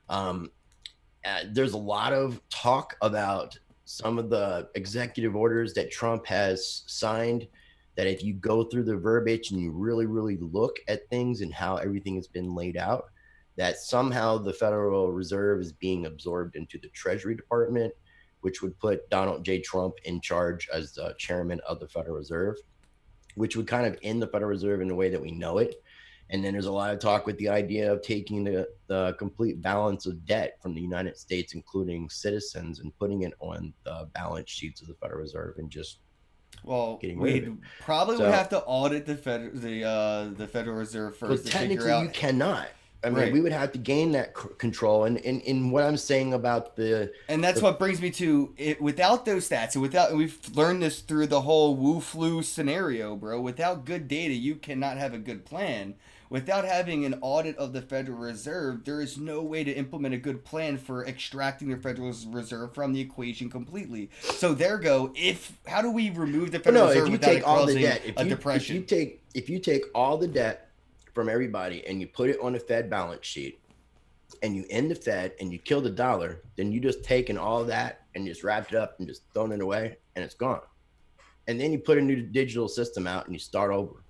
There's a lot of talk about some of the executive orders that Trump has signed, that if you go through the verbiage and you really, really look at things and how everything has been laid out, that somehow the Federal Reserve is being absorbed into the Treasury Department, which would put Donald J. Trump in charge as the chairman of the Federal Reserve, which would kind of end the Federal Reserve in the way that we know it. And then there's a lot of talk with the idea of taking the complete balance of debt from the United States, including citizens, and putting it on the balance sheets of the Federal Reserve and just getting rid of it.
Probably would have to audit the Federal Reserve first to figure out.
You cannot. I mean,
Right.
we would have to gain that control. And in what I'm saying about
And that's
the
what brings me to it. Without those stats, and without, and we've learned this through the whole Wu flu scenario, bro. Without good data, you cannot have a good plan. Without having an audit of the Federal Reserve, there is no way to implement a good plan for extracting the Federal Reserve from the equation completely. So there go. If how do we remove the
Well,
Federal
no, if
Reserve
you
without
take
it
all the
causing
debt,
a depression?
if you take all the debt from everybody and you put it on a Fed balance sheet and you end the Fed and you kill the dollar, then you just taken all that and just wrapped it up and just thrown it away and it's gone. And then you put a new digital system out and you start over.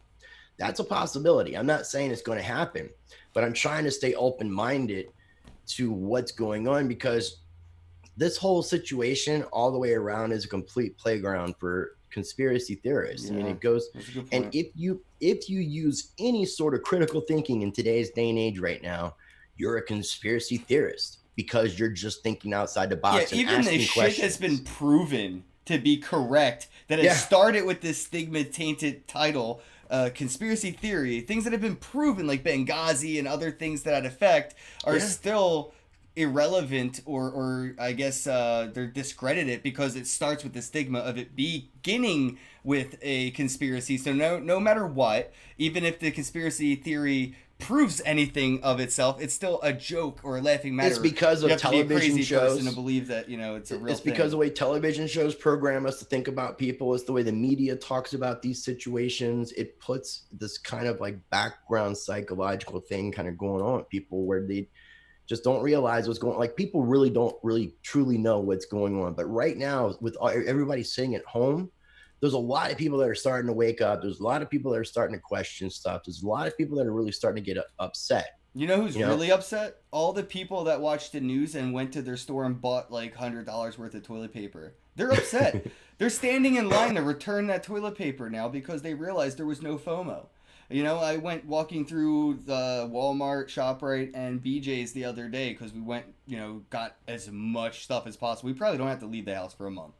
That's a possibility. I'm not saying it's going to happen, but I'm trying to stay open-minded to what's going on, because this whole situation all the way around is a complete playground for conspiracy theorists. I mean,
Yeah,
it goes,
that's a good
and
point.
if you use any sort of critical thinking in today's day and age right now, you're a conspiracy theorist because you're just thinking outside the
Yeah,
box and
even the
asking
shit that's been
questions.
proven to be correct, that has
Yeah,
started with this stigma tainted title, conspiracy theory, things that have been proven, like Benghazi and other things to that effect, are
yeah.
still irrelevant, or I guess they're discredited because it starts with the stigma of it beginning with a conspiracy. So no matter what, even if the conspiracy theory proves anything of itself, it's still a joke or a laughing
It's
matter.
because
You
of
have to be a
television
crazy person to
shows.
believe that, it's a real
It's because
thing.
the way television shows program us to think about people. It's the way the media talks about these situations. It puts this kind of like background psychological thing kind of going on with people where they just don't realize what's going on. Like, people really don't really truly know what's going on. But right now, with everybody sitting at home, there's a lot of people that are starting to wake up. There's a lot of people that are starting to question stuff. There's a lot of people that are really starting to get upset.
You know who's
You know,
really upset? All the people that watched the news and went to their store and bought like $100 worth of toilet paper. They're upset. They're standing in line to return that toilet paper now because they realized there was no FOMO. I went walking through the Walmart, ShopRite, and BJ's the other day because we went, got as much stuff as possible. We probably don't have to leave the house for a month.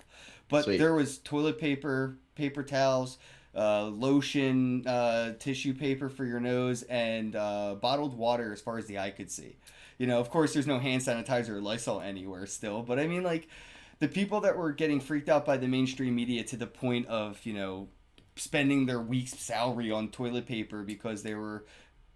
But
sweet.
there was toilet paper, paper towels, lotion, tissue paper for your nose, and bottled water as far as the eye could see. Of course, there's no hand sanitizer or Lysol anywhere still, but I mean, like, the people that were getting freaked out by the mainstream media to the point of, spending their week's salary on toilet paper because they were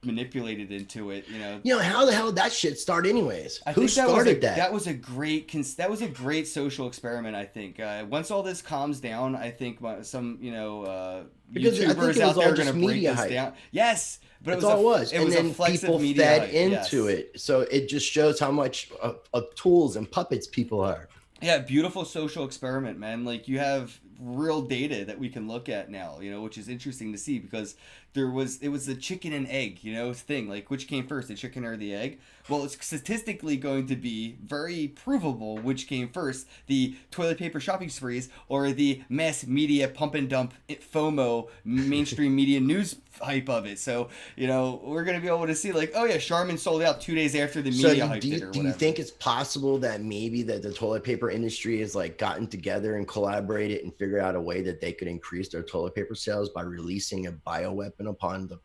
manipulated into it.
How the hell did that shit start anyways?
I
Who
think that was a
started that?
great social experiment. I think once all this calms down, I think some
Because I think
YouTubers
it was
out
all
there are
just
going to break
media
this
hype.
down. Yes, but
That's all it was.
It
And
was a
then
flex
people
of media
fed
hype.
into
Yes.
it. So it just shows how much of tools and puppets people are.
Yeah, beautiful social experiment, man. Like, you have real data that we can look at now, which is interesting to see because it was the chicken and egg, thing. Like, which came first, the chicken or the egg? Well, it's statistically going to be very provable which came first, the toilet paper shopping sprees or the mass media pump and dump FOMO mainstream media news hype of it. So, we're going to be able to see, like, oh yeah, Charmin sold out 2 days after the
So
media
do,
hyped
do,
it
you,
or
do you
whatever.
think it's possible that maybe that the toilet paper industry has like gotten together and collaborated and figured out a way that they could increase their toilet paper sales by releasing a bioweapon upon the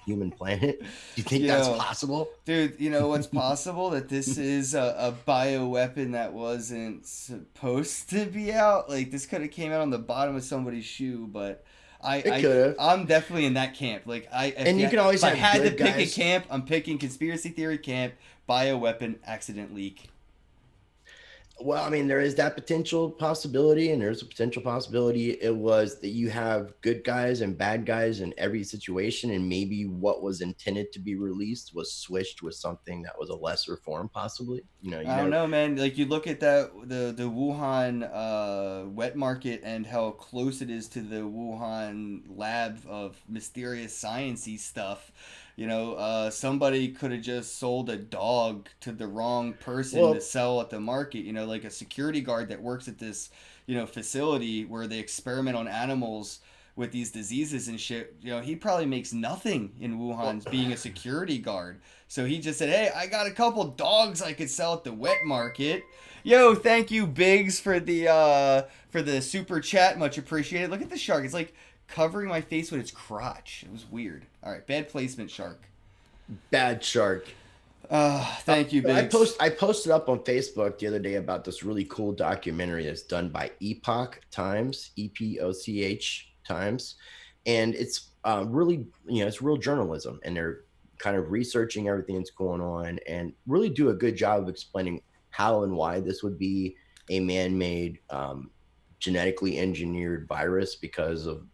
human planet? Do you think that's
Yo,
possible?
dude, you know what's possible? That this is a bioweapon that wasn't supposed to be out. Like, this could have came out on the bottom of somebody's shoe, but
It could have.
I'm definitely in that camp. Like,
And you can always
if I
have
had to
good
pick a
guys.
camp, I'm picking conspiracy theory camp, bioweapon accident leak.
Well, I mean, there is that potential possibility, and there's a potential possibility it was that you have good guys and bad guys in every situation, and maybe what was intended to be released was switched with something that was a lesser form, possibly. You
I don't
never.
know, man. Like, you look at that the Wuhan wet market and how close it is to the Wuhan lab of mysterious sciencey stuff. Somebody could have just sold a dog to the wrong person to
Well,
sell at the market. Like a security guard that works at this facility where they experiment on animals with these diseases and shit. He probably makes nothing in
well,
Wuhan being a security guard. So he just said, "Hey, I got a couple dogs I could sell at the wet market." Yo, thank you, Biggs, for the super chat. Much appreciated. Look at the shark. It's like covering my face with its crotch. It was weird. All right, bad placement, shark.
bad shark.
Thank you, Biggs.
I posted up on Facebook the other day about this really cool documentary that's done by Epoch Times, EPOCH Times, and it's really, it's real journalism, and they're kind of researching everything that's going on, and really do a good job of explaining how and why this would be a man-made, genetically engineered virus, because of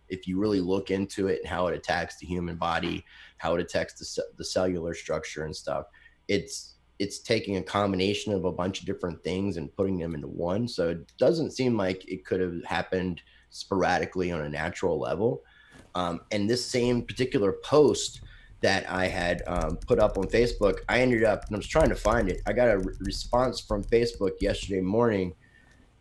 if you really look into it and how it attacks the human body, how it attacks the cellular structure and stuff, it's taking a combination of a bunch of different things and putting them into one. So it doesn't seem like it could have happened sporadically on a natural level. And this same particular post that I had put up on Facebook, I ended up, and I was trying to find it, I got a response from Facebook yesterday morning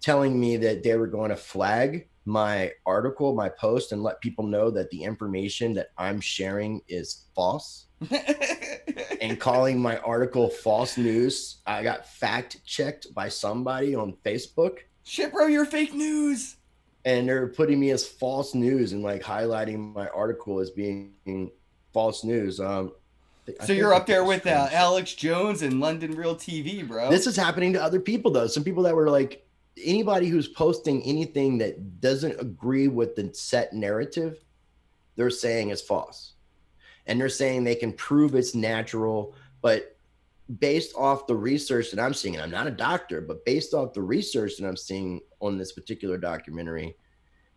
telling me that they were going to flag my article, my post, and let people know that the information that I'm sharing is false. And calling my article false news. I got fact checked by somebody on Facebook.
Shit, bro, you're fake news.
And they're putting me as false news and like highlighting my article as being false news.
So you're up there with Alex Jones and London Real TV, bro.
This is happening to other people, though. Some people that were like, anybody who's posting anything that doesn't agree with the set narrative, they're saying is false. And they're saying they can prove it's natural, but based off the research that I'm seeing, and I'm not a doctor, but based off the research that I'm seeing on this particular documentary,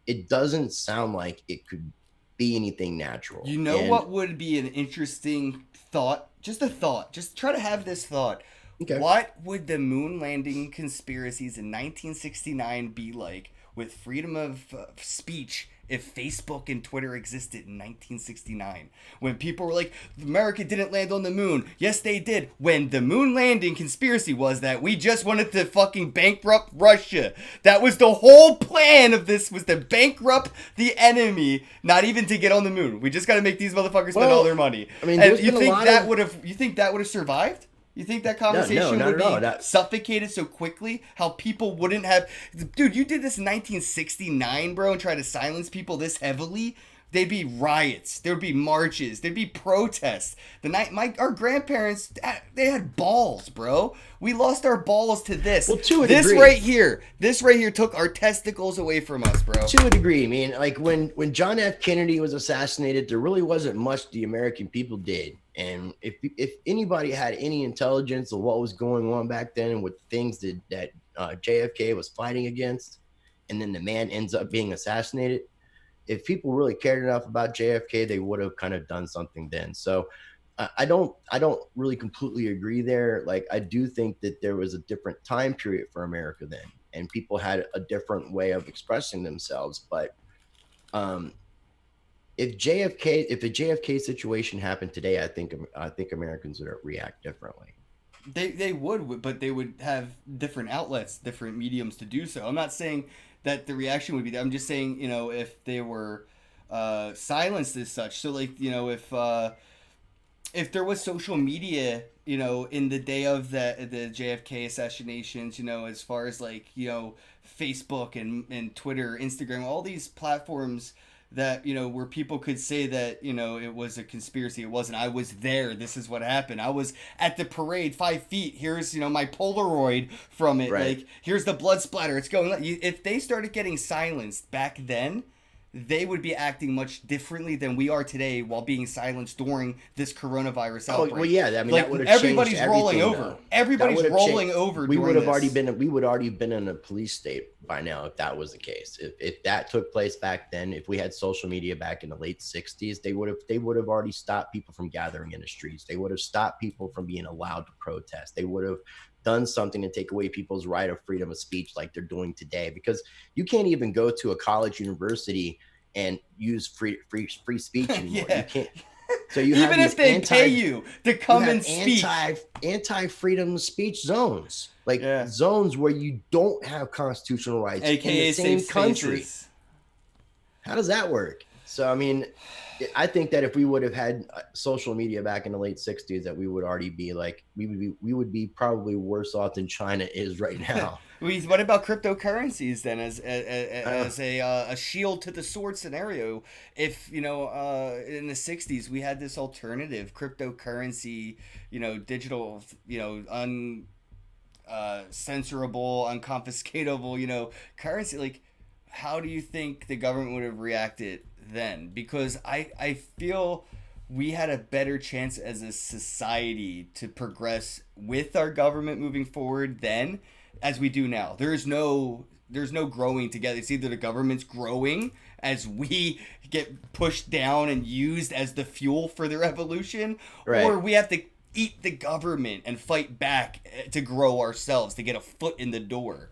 it doesn't sound like it could be anything natural.
You know what would be an interesting thought? Just a thought. Just try to have this thought. Okay. What would the moon landing conspiracies in 1969 be like with freedom of speech if Facebook and Twitter existed in 1969? When people were like, America didn't land on the moon. Yes, they did. When the moon landing conspiracy was that we just wanted to fucking bankrupt Russia. That was the whole plan of this, was to bankrupt the enemy, not even to get on the moon. We just got to make these motherfuckers spend all their money. I mean, and you think that would have survived? You think that conversation would be suffocated so quickly? How people wouldn't have... Dude, you did this in 1969, bro, and tried to silence people this heavily? They'd be riots. There'd be marches. There'd be protests. Our grandparents, they had balls, bro. We lost our balls to this.
Well, to a
degree. This right here took our testicles away from us, bro.
To a degree. I mean, like when John F. Kennedy was assassinated, there really wasn't much the American people did. And if anybody had any intelligence of what was going on back then and with things that JFK was fighting against, and then the man ends up being assassinated, if people really cared enough about JFK, they would have kind of done something then. So I don't really completely agree there. Like, I do think that there was a different time period for America then, and people had a different way of expressing themselves. But if the JFK situation happened today, I think Americans would react differently.
They would, but they would have different outlets, different mediums to do so. I'm not saying that the reaction would be there. I'm just saying, if they were silenced as such. So, like, if there was social media, in the day of the JFK assassinations, as far as like, Facebook and Twitter, Instagram, all these platforms that, where people could say that, it was a conspiracy. It wasn't. I was there. This is what happened. I was at the parade 5 feet. Here's, my Polaroid from it. Right. Like, here's the blood splatter. It's going. If they started getting silenced back then, they would be acting much differently than we are today while being silenced during this coronavirus outbreak.
Well, yeah, I mean,
like,
that would have
everybody's
changed
rolling over.
Though.
Everybody's rolling over.
We would have already been in a police state by now if that was the case. If that took place back then, if we had social media back in the late 60s, they would have already stopped people from gathering in the streets. They would have stopped people from being allowed to protest. They would have done something to take away people's right of freedom of speech like they're doing today, because you can't even go to a college university and use free speech anymore. Yeah. You can't. So you
even if they pay you to come and speak,
anti-freedom of speech zones, like zones where you don't have constitutional rights,
AKA
in the same country. How does that work? So, I mean, I think that if we would have had social media back in the late 60s, that we would already be like, we would be probably worse off than China is right now.
What about cryptocurrencies then, as
Uh,
a shield to the sword scenario? If in the '60s we had this alternative cryptocurrency, digital, censorable, unconfiscatable, currency. Like, how do you think the government would have reacted then? Because I feel we had a better chance as a society to progress with our government moving forward then as we do now. There's no growing together. It's either the government's growing as we get pushed down and used as the fuel for their evolution, or
right.
we have to eat the government and fight back to grow ourselves, to get a foot in the door.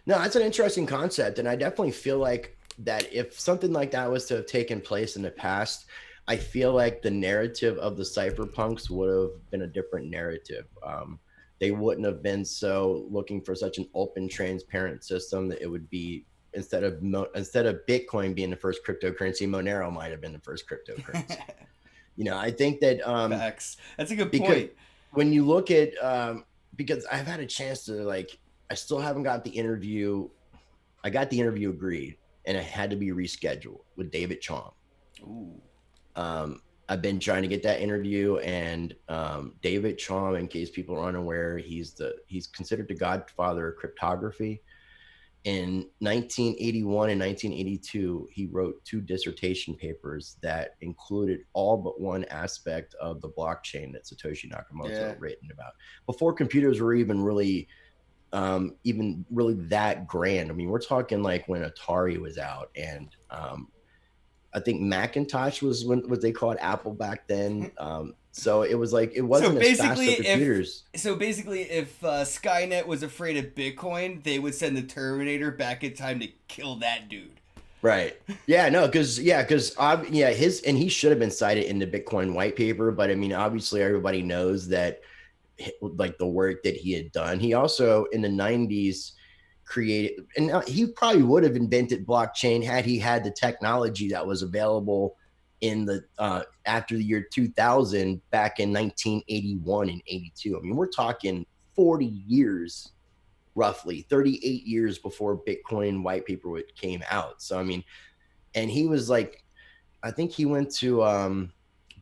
No, that's an interesting concept. And I definitely feel like that if something like that was to have taken place in the past, I feel like the narrative of the cypherpunks would have been a different narrative. They wouldn't have been so looking for such an open, transparent system that it would be instead of Bitcoin being the first cryptocurrency, Monero might have been the first cryptocurrency. I think that
Facts. That's a good
because
point.
when you look at because I've had a chance to like I still haven't got the interview. I got the interview agreed and it had to be rescheduled with David Chom.
Ooh.
I've been trying to get that interview, and David Chom, in case people are unaware, he's considered the godfather of cryptography. In 1981 and 1982, he wrote two dissertation papers that included all but one aspect of the blockchain that Satoshi Nakamoto had written about before computers were even really that grand. I mean, we're talking like when Atari was out, and I think Macintosh was what they called Apple back then. So it was like it wasn't as fast as computers.
So basically, if Skynet was afraid of Bitcoin, they would send the Terminator back in time to kill that dude.
Right. Yeah. No. Because he should have been cited in the Bitcoin white paper, but I mean, obviously, everybody knows that like the work that he had done. He also in the '90s created, and he probably would have invented blockchain had he had the technology that was available in the after the year 2000 back in 1981 and 82. I mean, we're talking 40 years, roughly 38 years before Bitcoin white paper came out. So I mean, and he was like, I think he went to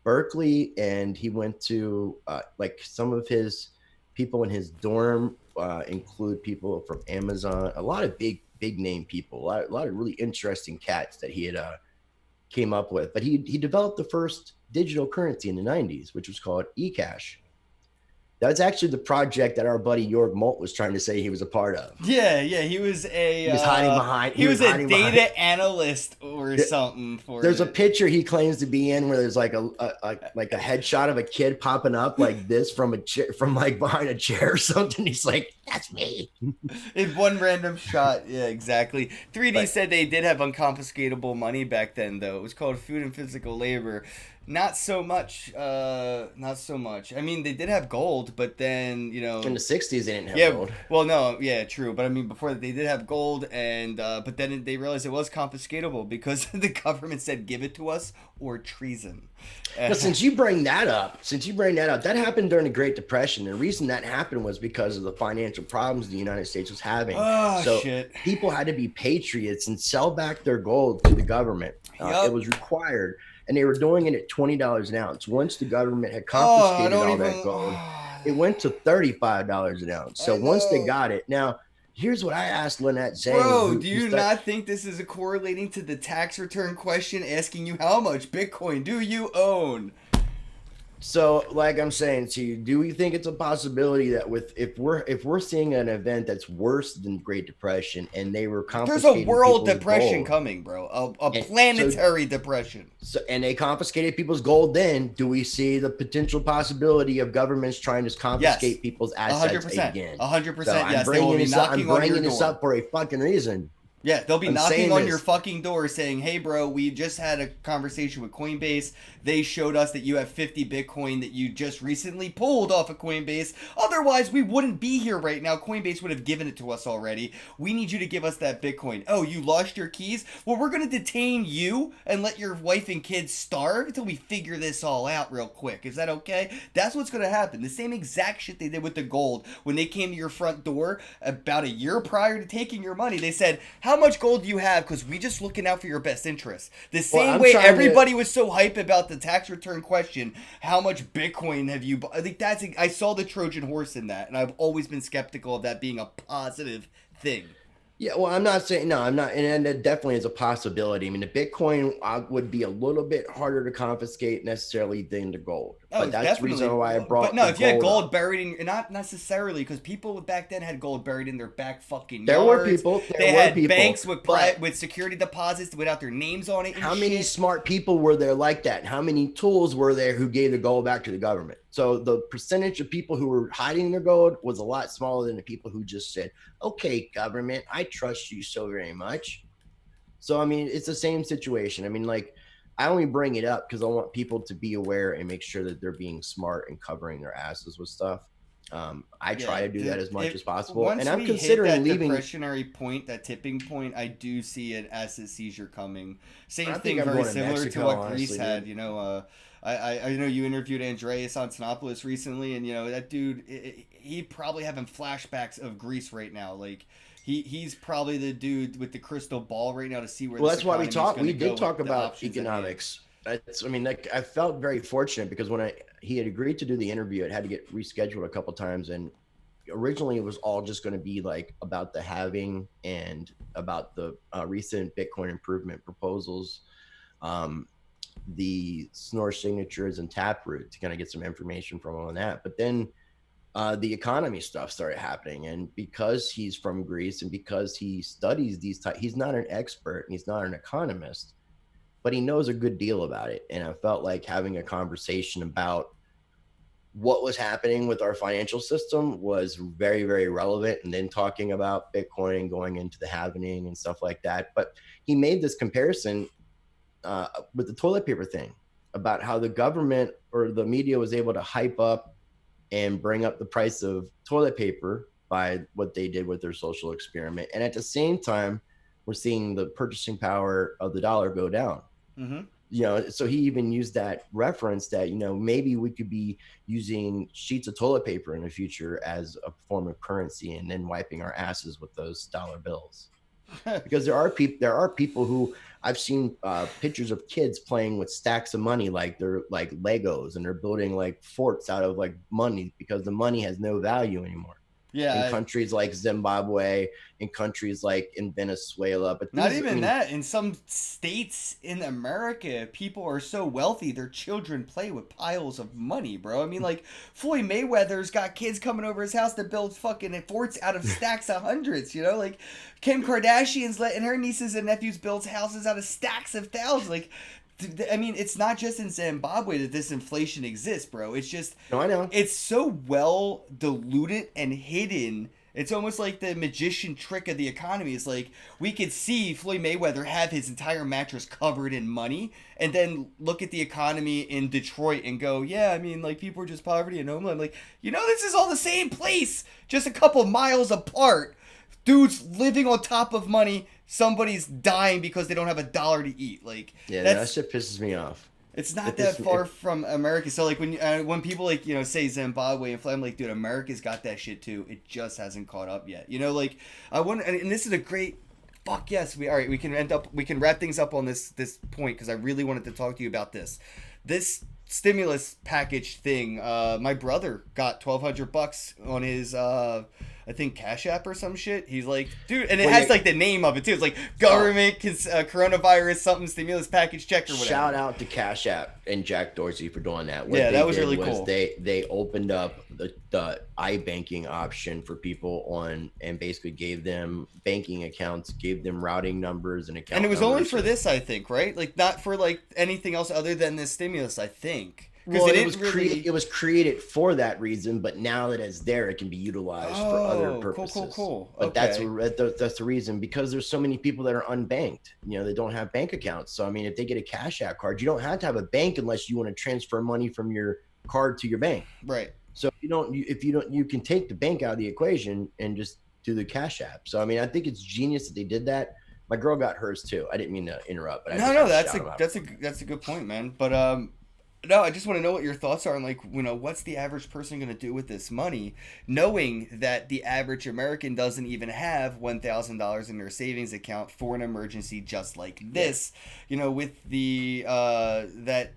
Berkeley, and he went to like some of his people in his dorm include people from Amazon, a lot of big name people, a lot of really interesting cats that he had came up with. But he developed the first digital currency in the 90s, which was called eCash. That's actually the project that our buddy Jorg Molt was trying to say he was a part of.
Yeah, he was
hiding behind.
He was a data analyst or something for.
There's a picture he claims to be in where there's like a headshot of a kid popping up like this from like behind a chair or something. He's like, "That's me."
In one random shot, yeah, exactly. 3D said they did have unconfiscatable money back then, though. It was called food and physical labor. Not so much. Not so much. I mean, they did have gold, but then
in the '60s they didn't have gold.
Well, no, yeah, true. But I mean, before they did have gold, and but then they realized it was confiscatable because the government said, "Give it to us or treason."
But since you bring that up, that happened during the Great Depression. The reason that happened was because of the financial problems the United States was having.
Oh,
so
shit.
People had to be patriots and sell back their gold to the government. It was required. And they were doing it at $20 an ounce. Once the government had confiscated that gold, it went to $35 an ounce. So once they got it, now here's what I asked Lynette Zhang.
Bro, do you not think this is correlating to the tax return question asking you how much Bitcoin do you own?
So, like I'm saying to you, do we think it's a possibility that if we're seeing an event that's worse than the Great Depression and they were confiscating,
there's a world depression coming, bro, a planetary depression.
So, and they confiscated people's gold. Then, do we see the potential possibility of governments trying to confiscate people's assets
100%,
again?
100%.
So
yes,
I'm bringing this up for a fucking reason.
Yeah, they'll be
I'm
knocking
saying
on your
this.
fucking door saying, "Hey, bro, we just had a conversation with Coinbase. They showed us that you have 50 Bitcoin that you just recently pulled off of Coinbase. Otherwise, we wouldn't be here right now. Coinbase would have given it to us already. We need you to give us that Bitcoin. Oh, you lost your keys? Well, we're going to detain you and let your wife and kids starve until we figure this all out real quick. Is that okay?" That's what's going to happen. The same exact shit they did with the gold when they came to your front door about a year prior to taking your money. They said, "How much gold do you have? Because we just looking out for your best interest." The
Well,
same
I'm
way
trying to.
everybody was so hype about the tax return question, how much Bitcoin have you? I think I saw the Trojan horse in that, and I've always been skeptical of that being a positive thing.
Yeah, well, I'm not saying no. I'm not, and it definitely is a possibility. I mean, the Bitcoin would be a little bit harder to confiscate necessarily than the gold,
Oh,
but that's the reason why I
definitely. But
brought
no,
the
if you had
gold
gold
up.
buried in, not necessarily, because people back then had gold buried in their back fucking
There were
yards.
people,
They
there were
had
people,
banks with
but
with security deposits without their names on it and
how many
shit.
smart people were there like that? How many tools were there who gave the gold back to the government? So the percentage of people who were hiding their gold was a lot smaller than the people who just said, "Okay, government, I trust you so very much." So I mean, it's the same situation. I mean, like, I only bring it up because I want people to be aware and make sure that they're being smart and covering their asses with stuff. I try
Yeah,
to do that as much
if
as possible, and
once
I'm
we hit
considering
that
leaving.
depressionary point, that tipping point, I do see an asset seizure coming. Same
I think
thing,
I'm
very
going to
similar to
Mexico,
what Greece
honestly,
had.
dude.
I know you interviewed Andreas Antonopoulos recently, and that dude, he probably having flashbacks of Greece right now. Like he's probably the dude with the crystal ball right now to see where
Well,
this
that's why we
economy is
talked.
going
We
to go
did talk
with the
about
options at hand.
economics. I mean, like, I felt very fortunate because when he had agreed to do the interview, it had to get rescheduled a couple times, and originally it was all just going to be like about the halving and about the recent Bitcoin improvement proposals, um, the Snore signatures and Taproot to kind of get some information from him on that. But then the economy stuff started happening, and because he's from Greece and because he studies these type, he's not an expert and he's not an economist, but he knows a good deal about it. And I felt like having a conversation about what was happening with our financial system was very, very relevant. And then talking about Bitcoin and going into the halvening and stuff like that. But he made this comparison with the toilet paper thing about how the government or the media was able to hype up and bring up the price of toilet paper by what they did with their social experiment. And at the same time, we're seeing the purchasing power of the dollar go down.
Mm-hmm.
So he even used that reference that, maybe we could be using sheets of toilet paper in the future as a form of currency and then wiping our asses with those dollar bills. Because there are people who I've seen pictures of kids playing with stacks of money like they're like Legos, and they're building like forts out of like money because the money has no value anymore in
Yeah,
countries like Zimbabwe, in countries like in Venezuela. But
not
these, I
even
mean,
that. In some states in America, people are so wealthy, their children play with piles of money, bro. I mean, like, Floyd Mayweather's got kids coming over his house to build fucking forts out of stacks of hundreds, Like, Kim Kardashian's letting her nieces and nephews build houses out of stacks of thousands. Like, I mean, it's not just in Zimbabwe that this inflation exists, bro. It's just,
no, I know.
it's so well diluted and hidden. It's almost like the magician trick of the economy. It's like we could see Floyd Mayweather have his entire mattress covered in money, and then look at the economy in Detroit and go, "Yeah, I mean, like people are just poverty and homeless." I'm like, this is all the same place, just a couple miles apart. Dude's living on top of money. Somebody's dying because they don't have a dollar to eat. Like
Yeah, that
that's
shit pisses me off.
it's
It
not that
pisses
far
me.
from America. So like when people like say Zimbabwe and I'm like, dude, America's got that shit too. It just hasn't caught up yet. Like I wonder, and this is a great. Fuck yes, all right. We can wrap things up on this point because I really wanted to talk to you about this stimulus package thing. My brother got $1,200 on his I think Cash App or some shit. He's like, dude, and it
Well,
has
yeah,
like the name of it too. It's like government coronavirus something stimulus package check or whatever.
shout out to Cash App and Jack Dorsey for doing that. What
Yeah,
they
that was
did
really
was
cool.
they opened up the iBanking option for people on, and basically gave them banking accounts, gave them routing numbers and account
And it was only
numbers.
for this, I think, right? Like not for like anything else other than this stimulus, I think. because
Well,
they
it
didn't
was created.
really.
It was created for that reason, but now that it's there, it can be utilized for other
Oh, cool, cool,
purposes.
cool.
But that's
Okay.
that's the reason, because there's so many people that are unbanked. They don't have bank accounts. So I mean, if they get a Cash App card, you don't have to have a bank unless you want to transfer money from your card to your bank.
Right.
So if you don't, you can take the bank out of the equation and just do the Cash App. So I mean, I think it's genius that they did that. My girl got hers too. I didn't mean to interrupt, but I
No,
just had
no,
to
that's
shout
a
them out.
that's a good point, man. But no, I just want to know what your thoughts are on, like, what's the average person going to do with this money, knowing that the average American doesn't even have $1,000 in their savings account for an emergency just like
Yeah.
this. With the that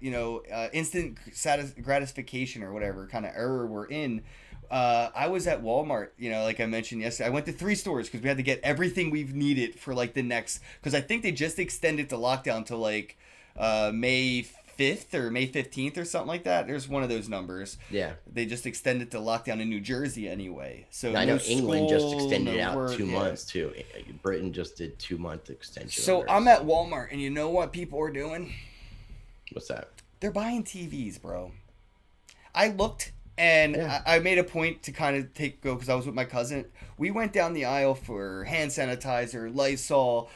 instant gratification or whatever kind of era we're in. I was at Walmart, like I mentioned yesterday. I went to 3 stores because we had to get everything we've needed for like the next. Because I think they just extended the lockdown to like May 5th or May 15th or something like that. There's one of those numbers.
Yeah.
They just extended the lockdown in New Jersey anyway. So
I
no
know England just
school,
extended
no
it out
work.
two
Yeah.
months too. Britain just did 2 month extension on
So I'm
theirs.
at Walmart, and you know what people are doing?
What's that?
They're buying TVs, bro. I looked and
Yeah.
I made a point to kind of go because I was with my cousin. We went down the aisle for hand sanitizer, Lysol,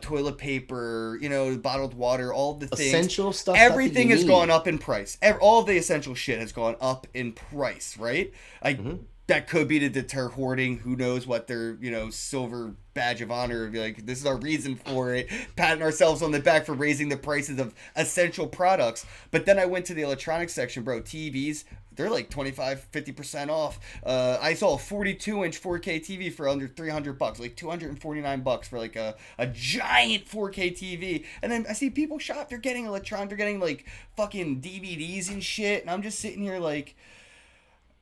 toilet paper, bottled water, all the things.
Essential stuff that you
Everything has gone
need.
up in price. All of the essential shit has gone up in price, right? I
Hmm.
That could be to deter hoarding. Who knows what their silver badge of honor would be like. This is our reason for it. Patting ourselves on the back for raising the prices of essential products. But then I went to the electronics section, bro. TVs, they're like 25-50% off. I saw a 42-inch 4K TV for under $300, like $249 for like a giant 4K TV. And then I see people shop. They're getting electronic. They're getting like fucking DVDs and shit. And I'm just sitting here like,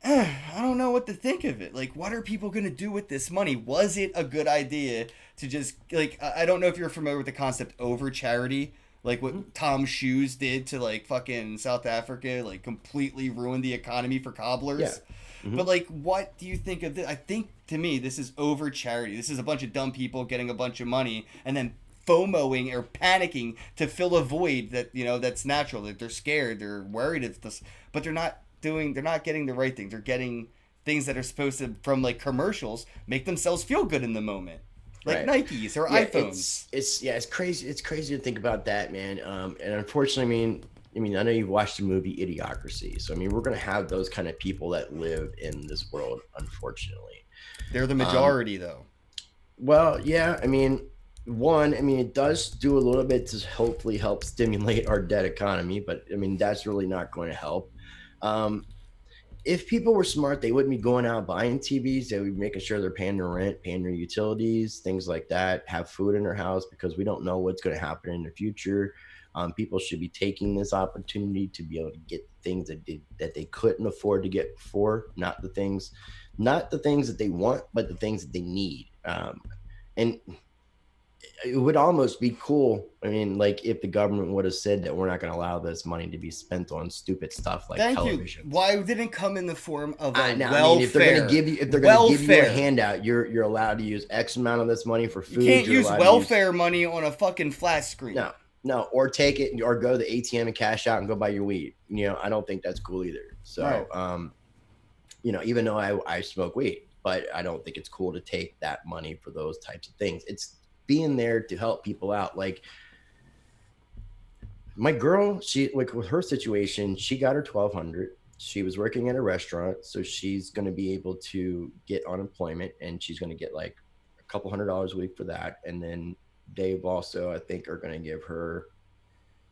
I don't know what to think of it. Like, what are people going to do with this money? Was it a good idea to just, like, I don't know if you're familiar with the concept over charity, like
Hmm.
what Tom Shoes did to, like, fucking South Africa, like, completely ruined the economy for
Yeah.
cobblers.
Hmm.
But, like, what do you think of this? I think, to me, this is over charity. This is a bunch of dumb people getting a bunch of money and then FOMOing or panicking to fill a void that, that's natural. That they're scared, they're worried of this, but they're not getting the right things. They're getting things that are supposed to, from like commercials, make themselves feel good in the moment, like
Right.
Nikes or
Yeah.
iPhones.
It's crazy. It's crazy to think about that, man. And unfortunately, I know you've watched the movie Idiocracy, so I mean, we're gonna have those kind of people that live in this world, unfortunately.
They're the
Um,
majority, though.
well, yeah. It does do a little bit to hopefully help stimulate our debt economy, but I mean, that's really not going to help. Um, if people were smart, they wouldn't be going out buying TVs. They would be making sure they're paying their rent, paying their utilities, things like that, have food in their house, because we don't know what's going to happen in the future. People should be taking this opportunity to be able to get things that they couldn't afford to get before, not the things that they want, but the things that they need. And it would almost be cool. I mean, like if the government would have said that we're not going to allow this money to be spent on stupid stuff like
Thank you.
televisions.
Why didn't it come in the form of a
Now, I mean,
welfare?
if they're going to give you a
Welfare.
handout, you're allowed to use X amount of this money for
You
food.
can't
You're
use
allowed to use
welfare money on a fucking flat screen.
no, or take it or go to the ATM and cash out and go buy your weed. I don't think that's cool either.
Right.
So, even though I smoke weed, but I don't think it's cool to take that money for those types of things. It's being there to help people out. Like my girl, she like with her situation, she got her 1,200. She was working at a restaurant, so she's going to be able to get unemployment, and she's going to get like a couple $100 a week for that. And then Dave also, I think, are going to give her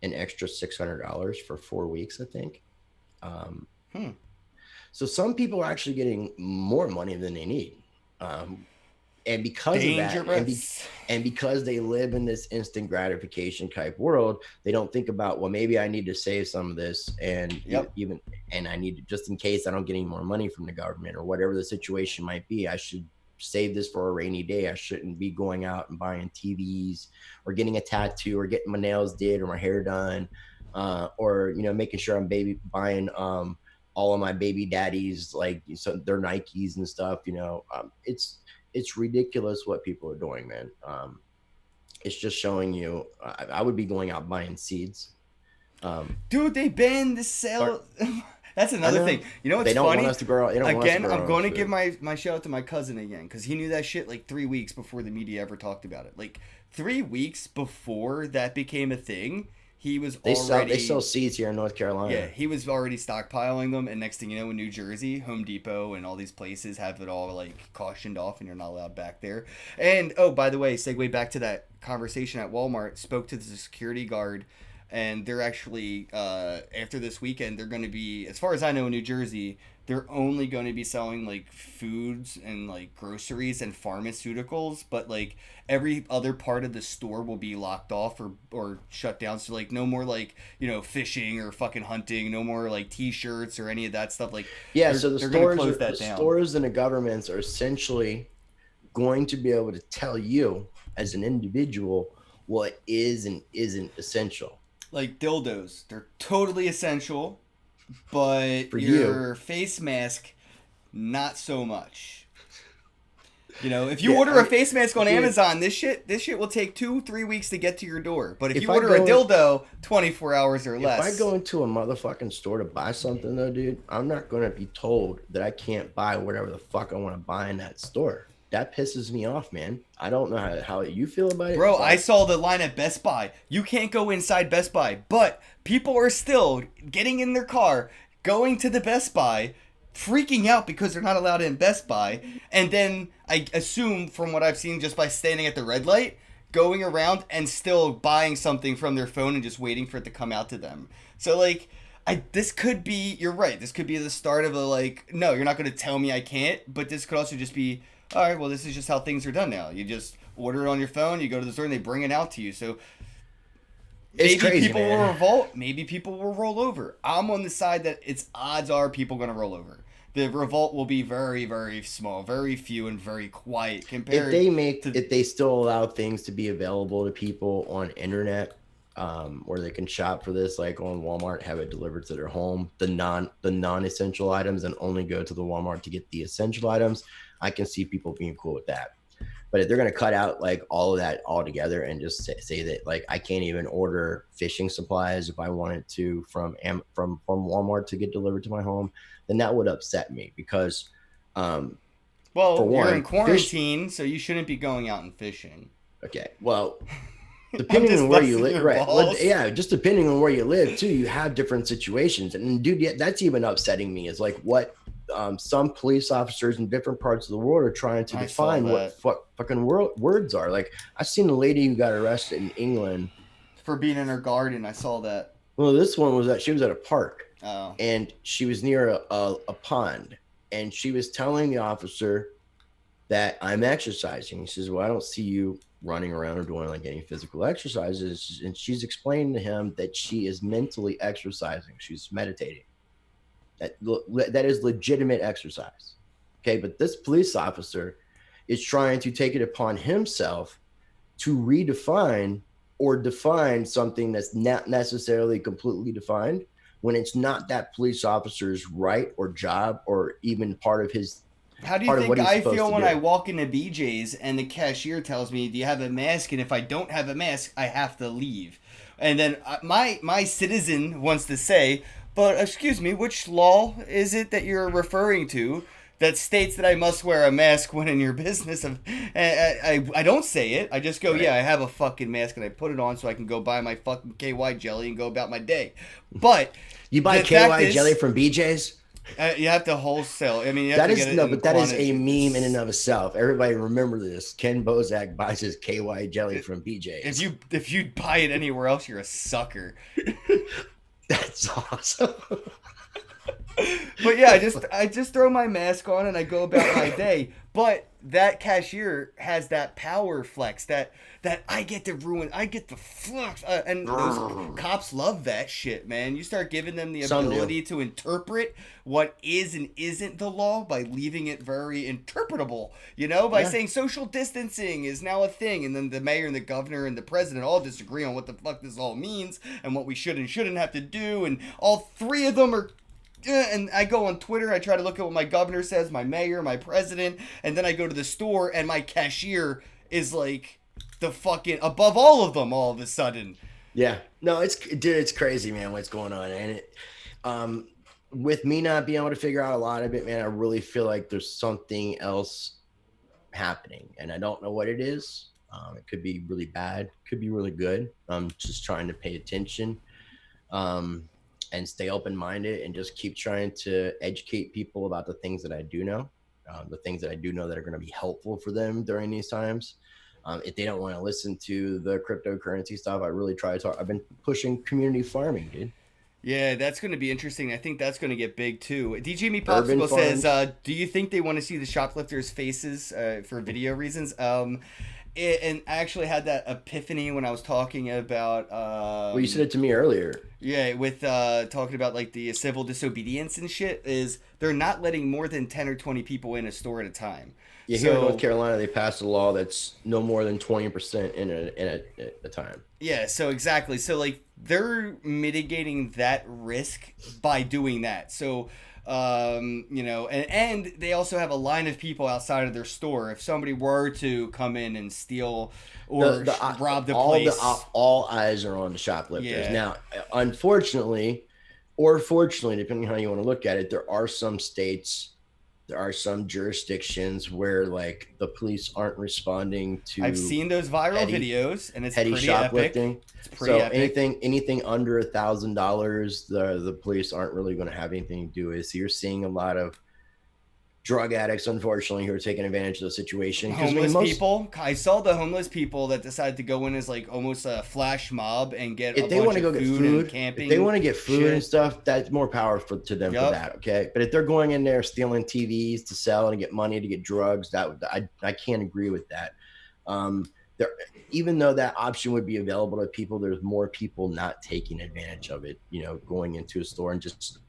an extra $600 for 4 weeks, I think. Um,
Hmm.
so some people are actually getting more money than they need. Um, and because of that,
Dangerous.
and because they live in this instant gratification type world, they don't think about, well, maybe I need to save some of this, and
Yep.
even and I need to, just in case I don't get any more money from the government or whatever the situation might be, I should save this for a rainy day. I shouldn't be going out and buying TVs or getting a tattoo or getting my nails did or my hair done, or making sure I'm buying all of my baby daddies, like, so their Nikes and stuff. It's ridiculous what people are doing, man. It's just showing you. I would be going out buying seeds.
Dude, they banned the
Or,
sale. That's
I
another
know
thing. You know what's
they don't
funny?
want us to grow. They don't want us to
Again,
grow
I'm
our own
going to give
food.
my shout out to my cousin again because he knew that shit like 3 weeks before the media ever talked about it. Like 3 weeks before that became a thing, he was
They sell
already
seeds here in North
yeah,
Carolina.
he was already stockpiling them. And next thing you know, in New Jersey, Home Depot and all these places have it all like cautioned off, and you're not allowed back there. And oh, by the way, segue back to that conversation at Walmart. Spoke to the security guard, and they're actually after this weekend, they're going to be, as far as I know, in New Jersey, they're only going to be selling like foods and like groceries and pharmaceuticals, but like every other part of the store will be locked off or shut down. So like no more like, fishing or fucking hunting, no more like t-shirts or any of that stuff. Like
Yeah,
they're
so the
they're going to
stores
close
are the
that down.
stores and the governments are essentially going to be able to tell you as an individual what is and isn't essential
Like dildos, they're totally essential, but
for you.
your face mask not so much. If you
Yeah,
order a face mask on
dude,
Amazon, this shit will take 2-3 weeks to get to your door. But if
if
you
I
order a
go in,
dildo, 24 hours or
if I
less.
go into a motherfucking store to buy something though, dude, I'm not gonna be told that I can't buy whatever the fuck I want to buy in that store. That pisses me off, man. I don't know how you feel about it,
Bro, I
but
saw the line at Best Buy. You can't go inside Best Buy, but people are still getting in their car, going to the Best Buy, freaking out because they're not allowed in Best Buy, and then I assume from what I've seen just by standing at the red light, going around and still buying something from their phone and just waiting for it to come out to them. So like this could be, you're right, this could be the start of a like, no, you're not going to tell me I can't, but this could also just be, all right, well, this is just how things are done now. You just order it on your phone, you go to the store, and they bring it out to you. So
it's
maybe
crazy,
people will
man.
revolt, maybe people will roll over. I'm on the side that it's odds are people going to roll over. The revolt will be very, very small, very few, and very quiet compared to.
If they still allow things to be available to people on internet, where they can shop for this, like on Walmart, have it delivered to their home, the non essential items, and only go to the Walmart to get the essential items, I can see people being cool with that. But if they're going to cut out like all of that altogether and just say that like I can't even order fishing supplies if I wanted to from Walmart to get delivered to my home, then that would upset me because, um, for
Well, you're in
one, fish.
quarantine, so you shouldn't be going out and fishing.
Okay, well,
I'm
depending
just
on where you
busting
live,
your
right?
balls.
Yeah, just depending on where you live too, you have different situations. And dude, yeah, that's even upsetting me. Is like what some police officers in different parts of the world are trying to
I saw
define what
that
fucking words are. Like I've seen a lady who got arrested in England.
for being in her garden. I saw that.
Well, this one was that she was at a park
Oh,
and she was near a pond, and she was telling the officer that I'm exercising. He says, "Well, I don't see you running around or doing like any physical exercises." And she's explaining to him that she is mentally exercising. She's meditating. That is legitimate exercise. Okay, but this police officer is trying to take it upon himself to redefine or define something that's not necessarily completely defined when it's not that police officer's right or job or even
how do you
part of what
think
he's
I
supposed
feel
to
when I
do.
walk into BJ's and the cashier tells me, "Do you have a mask?" And if I don't have a mask, I have to leave. And then my citizen wants to say, "But excuse me, which law is it that you're referring to that states that I must wear a mask when in your business?" I don't say it. I just go,
Right.
"Yeah, I have a fucking mask and I put it on so I can go buy my fucking KY jelly and go about my day." But
You buy
the fact
KY jelly
is,
from BJ's?
you have to wholesale. I mean, you have
That
to
is
get it
no,
in
but that is a
quantity.
meme in and
It's,
of itself. Everybody remember this. Ken Bozak buys his KY jelly from
if
BJ's.
you buy it anywhere else, you're a sucker.
That's awesome.
But yeah, I just throw my mask on and I go about my day. But that cashier has that power flex that I get to ruin. I get to flex, and those cops love that shit, man. You start giving them the
Some do.
ability to interpret what is and isn't the law by leaving it very interpretable. By
Yeah.
saying social distancing is now a thing, and then the mayor and the governor and the president all disagree on what the fuck this all means and what we should and shouldn't have to do, and all three of them are. And I go on Twitter, I try to look at what my governor says, my mayor, my president, and then I go to the store and my cashier is like the fucking above all of them all of a sudden.
Yeah. No, dude, it's crazy, man, what's going on. And um, with me not being able to figure out a lot of it, man, I really feel like there's something else happening, and I don't know what it is. It could be really bad, could be really good. I'm just trying to pay attention, um, and stay open minded, and just keep trying to educate people about the things that I do know, the things that I do know that are going to be helpful for them during these times. If they don't want to listen to the cryptocurrency stuff, I really try to talk. I've been pushing community farming, dude.
Yeah, that's going to be interesting. I think that's going to get big too. DJ Me
Urban
Popsicle says,
farms.
"Do you think they want to see the shoplifters' faces for video reasons?" And I actually had that epiphany when I was talking about,
Well, you said it to me earlier.
yeah, with talking about like the civil disobedience and shit. Is they're not letting more than 10 or 20 people in a store at a time.
Yeah, here in North
So
Carolina, they passed a law that's no more than 20% in a time.
yeah, so exactly. So like they're mitigating that risk by doing that. So and they also have a line of people outside of their store. If somebody were to come in and steal or rob the place,
All eyes are on the shoplifters.
yeah.
Now, unfortunately, or fortunately, depending on how you want to look at it, there are some jurisdictions where like the police aren't responding
I've
to
seen those viral
petty
videos and it's
petty
pretty epic.
shoplifting.
It's pretty
So
epic.
anything under $1,000, the police aren't really going to have anything to do with. So you're seeing a lot of drug addicts, unfortunately, who are taking advantage of the situation. Because I mean,
Homeless
most
people. I saw the homeless people that decided to go in as like almost a flash mob and get a
if they want
bunch
to
of
go get
food and
food, if they
camping
want to get food and
shit.
stuff, that's more powerful to them for
Yep.
that. Okay, but if they're going in there stealing TVs to sell and get money to get drugs, I can't agree with that. There, even though that option would be available to people, there's more people not taking advantage of it. Going into a store and just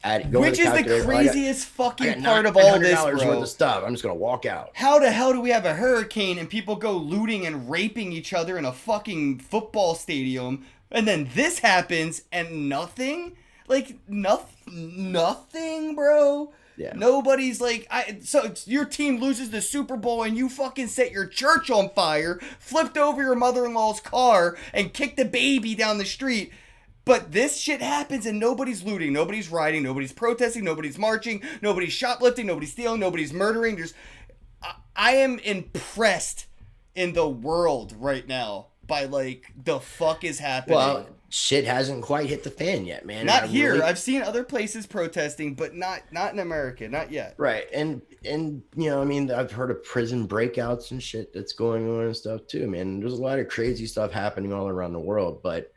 going to
Which
the
is the
calculator.
craziest
I
fucking
got
part of
nine
all
hundred
this,
dollars worth of
bro.
stuff. I'm just gonna walk out.
How the hell do we have a hurricane and people go looting and raping each other in a fucking football stadium, and then this happens and nothing? Like nothing, bro.
Yeah.
Nobody's like, so your team loses the Super Bowl and you fucking set your church on fire, flipped over your mother-in-law's car, and kicked a baby down the street. But this shit happens and nobody's looting, nobody's rioting, nobody's protesting, nobody's marching, nobody's shoplifting, nobody's stealing, nobody's murdering. I am impressed in the world right now by like the fuck is happening.
Well, shit hasn't quite hit the fan yet, man.
Not here. I've seen other places protesting, but not in America, not yet.
Right. And I mean, I've heard of prison breakouts and shit that's going on and stuff too, man. There's a lot of crazy stuff happening all around the world, but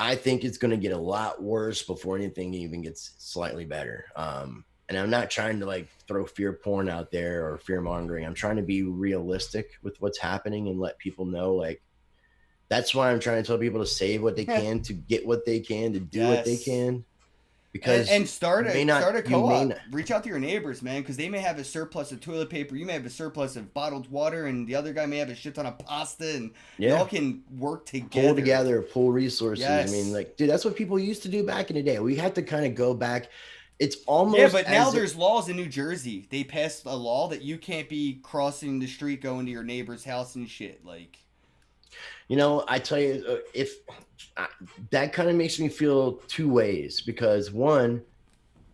I think it's going to get a lot worse before anything even gets slightly better. And I'm not trying to like throw fear porn out there or fear mongering. I'm trying to be realistic with what's happening and let people know, like, that's why I'm trying to tell people to save what they can, to get what they can, to do what they
Yes.
can. Because
And start
you may not,
a
you may
co-op.
not,
Reach out to your neighbors, man, because they may have a surplus of toilet paper. You may have a surplus of bottled water, and the other guy may have a shit ton of pasta, and y'all
yeah,
can work together.
pull together, pull resources.
Yes.
I mean, like, dude, that's what people used to do back in the day. We had to kind of go back. It's
Yeah,
almost
but now
as if,
there's laws in New Jersey. They passed a law that you can't be crossing the street going to your neighbor's house and shit. Like,
I tell you, if that kind of makes me feel two ways, because one,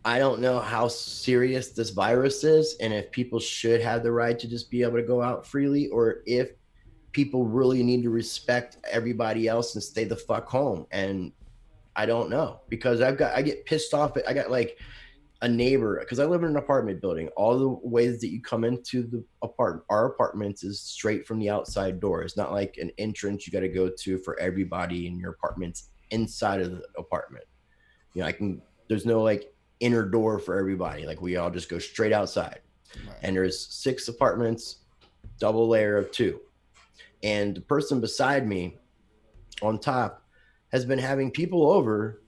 I don't know how serious this virus is and if people should have the right to just be able to go out freely, or if people really need to respect everybody else and stay the fuck home. And I don't know, because I get pissed off. I got like a neighbor, because I live in an apartment building. All the ways that you come into our apartments is straight from the outside door. It's not like an entrance you got to go to for everybody in your apartments inside of the apartment. There's no like inner door for everybody. Like, we all just go straight outside.
right.
And there's 6 apartments, double layer of 2. And the person beside me on top has been having people over,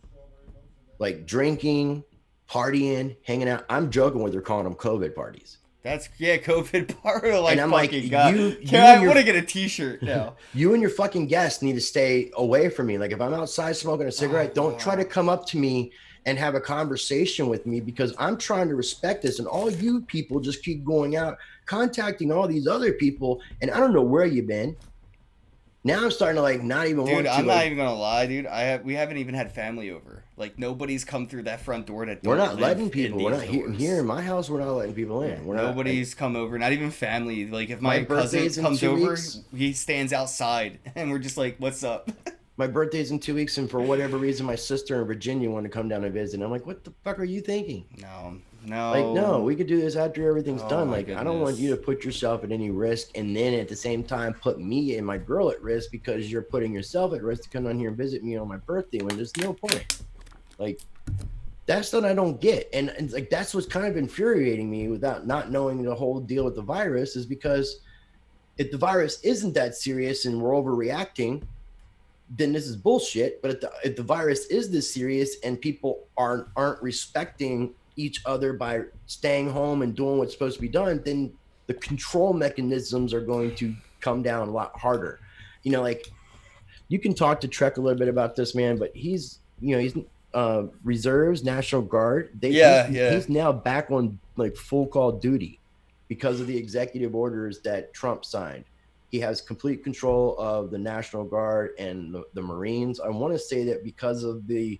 like drinking, partying, hanging out. I'm joking with her, calling them COVID parties.
That's COVID part. Like,
And I'm like,
fucking God.
you
I
and your
want to get a T-shirt now.
you and your fucking guests need to stay away from me. Like, if I'm outside smoking a cigarette, don't try to come up to me and have a conversation with me, because I'm trying to respect this. And all you people just keep going out, contacting all these other people, and I don't know where you've been. Now I'm starting to like not even
Dude,
want to
I'm not
like.
even gonna lie, dude. We haven't even had family over. Like nobody's come through that front door that
We're
don't
not letting
live in
people. We're
these
not here
doors.
in my house. We're not letting people
Yeah,
in. We're not like
nobody's come over. Not even family. Like if
my
my cousin
birthday's in
comes
two
over,
weeks.
he stands outside, and we're just like, "What's up?"
My birthday's in 2 weeks, and for whatever reason, my sister in Virginia wanted to come down and visit. And I'm like, what the fuck are you thinking?
No,
Like, no,
no.
we could do this after everything's
Oh
done.
my
Like, I don't want you
goodness.
to put yourself at any risk, and then at the same time put me and my girl at risk because you're putting yourself at risk to come down here and visit me on my birthday when there's no point. Like, that's what I don't get, and like that's what's kind of infuriating me without not knowing the whole deal with the virus is because if the virus isn't that serious and we're overreacting, then this is bullshit. But if the virus is this serious and people aren't respecting each other by staying home and doing what's supposed to be done, then the control mechanisms are going to come down a lot harder. You know, like you can talk to Trek a little bit about this, man, but he's reserves, National Guard.
Yeah, yeah.
He's now back on like full call duty because of the executive orders that Trump signed. He has complete control of the National Guard and the Marines. I want to say that because of the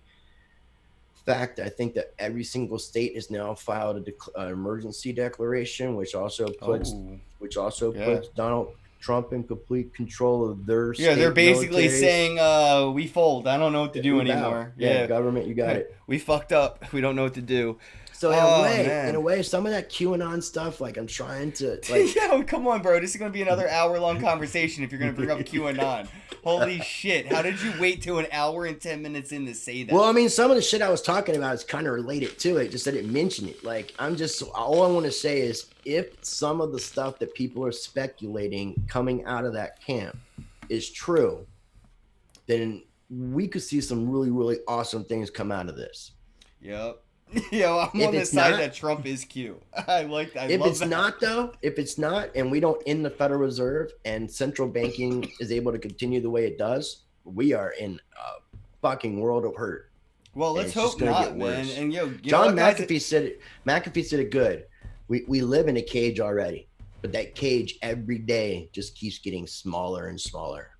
fact, I think that every single state has now filed an emergency declaration,
Oh,
which also
yeah.
puts Donald Trump in complete control of their
Yeah, they're
state
basically
militaries.
saying, we fold. I don't know what to do
We bow.
anymore.
Yeah,
Yeah.
government, you got it.
We fucked up. We don't know what to do.
So
Oh
in a
man.
way, some of that QAnon stuff, like I'm trying to like.
Yeah, well, come on, bro. This is gonna be another hour-long conversation if you're gonna bring up QAnon. Holy shit! How did you wait to an hour and 10 minutes in to say
Well,
that?
I mean, some of the shit I was talking about is kind of related to it. Just I didn't mention it. Like, all I want to say is if some of the stuff that people are speculating coming out of that camp is true, then we could see some really, really awesome things come out of this.
Yep. Yo, I'm
If
on the
it's
side
not,
that Trump is cute. I like. I
if
love
it's
that.
not though, if it's not, and we don't end the Federal Reserve and central banking is able to continue the way it does, we are in a fucking world of hurt.
Well,
And
let's
it's just
hope
going to get
not, man.
worse.
And yo, you know
John
what, guys?
McAfee said it. McAfee said it good. We live in a cage already, but that cage every day just keeps getting smaller and smaller.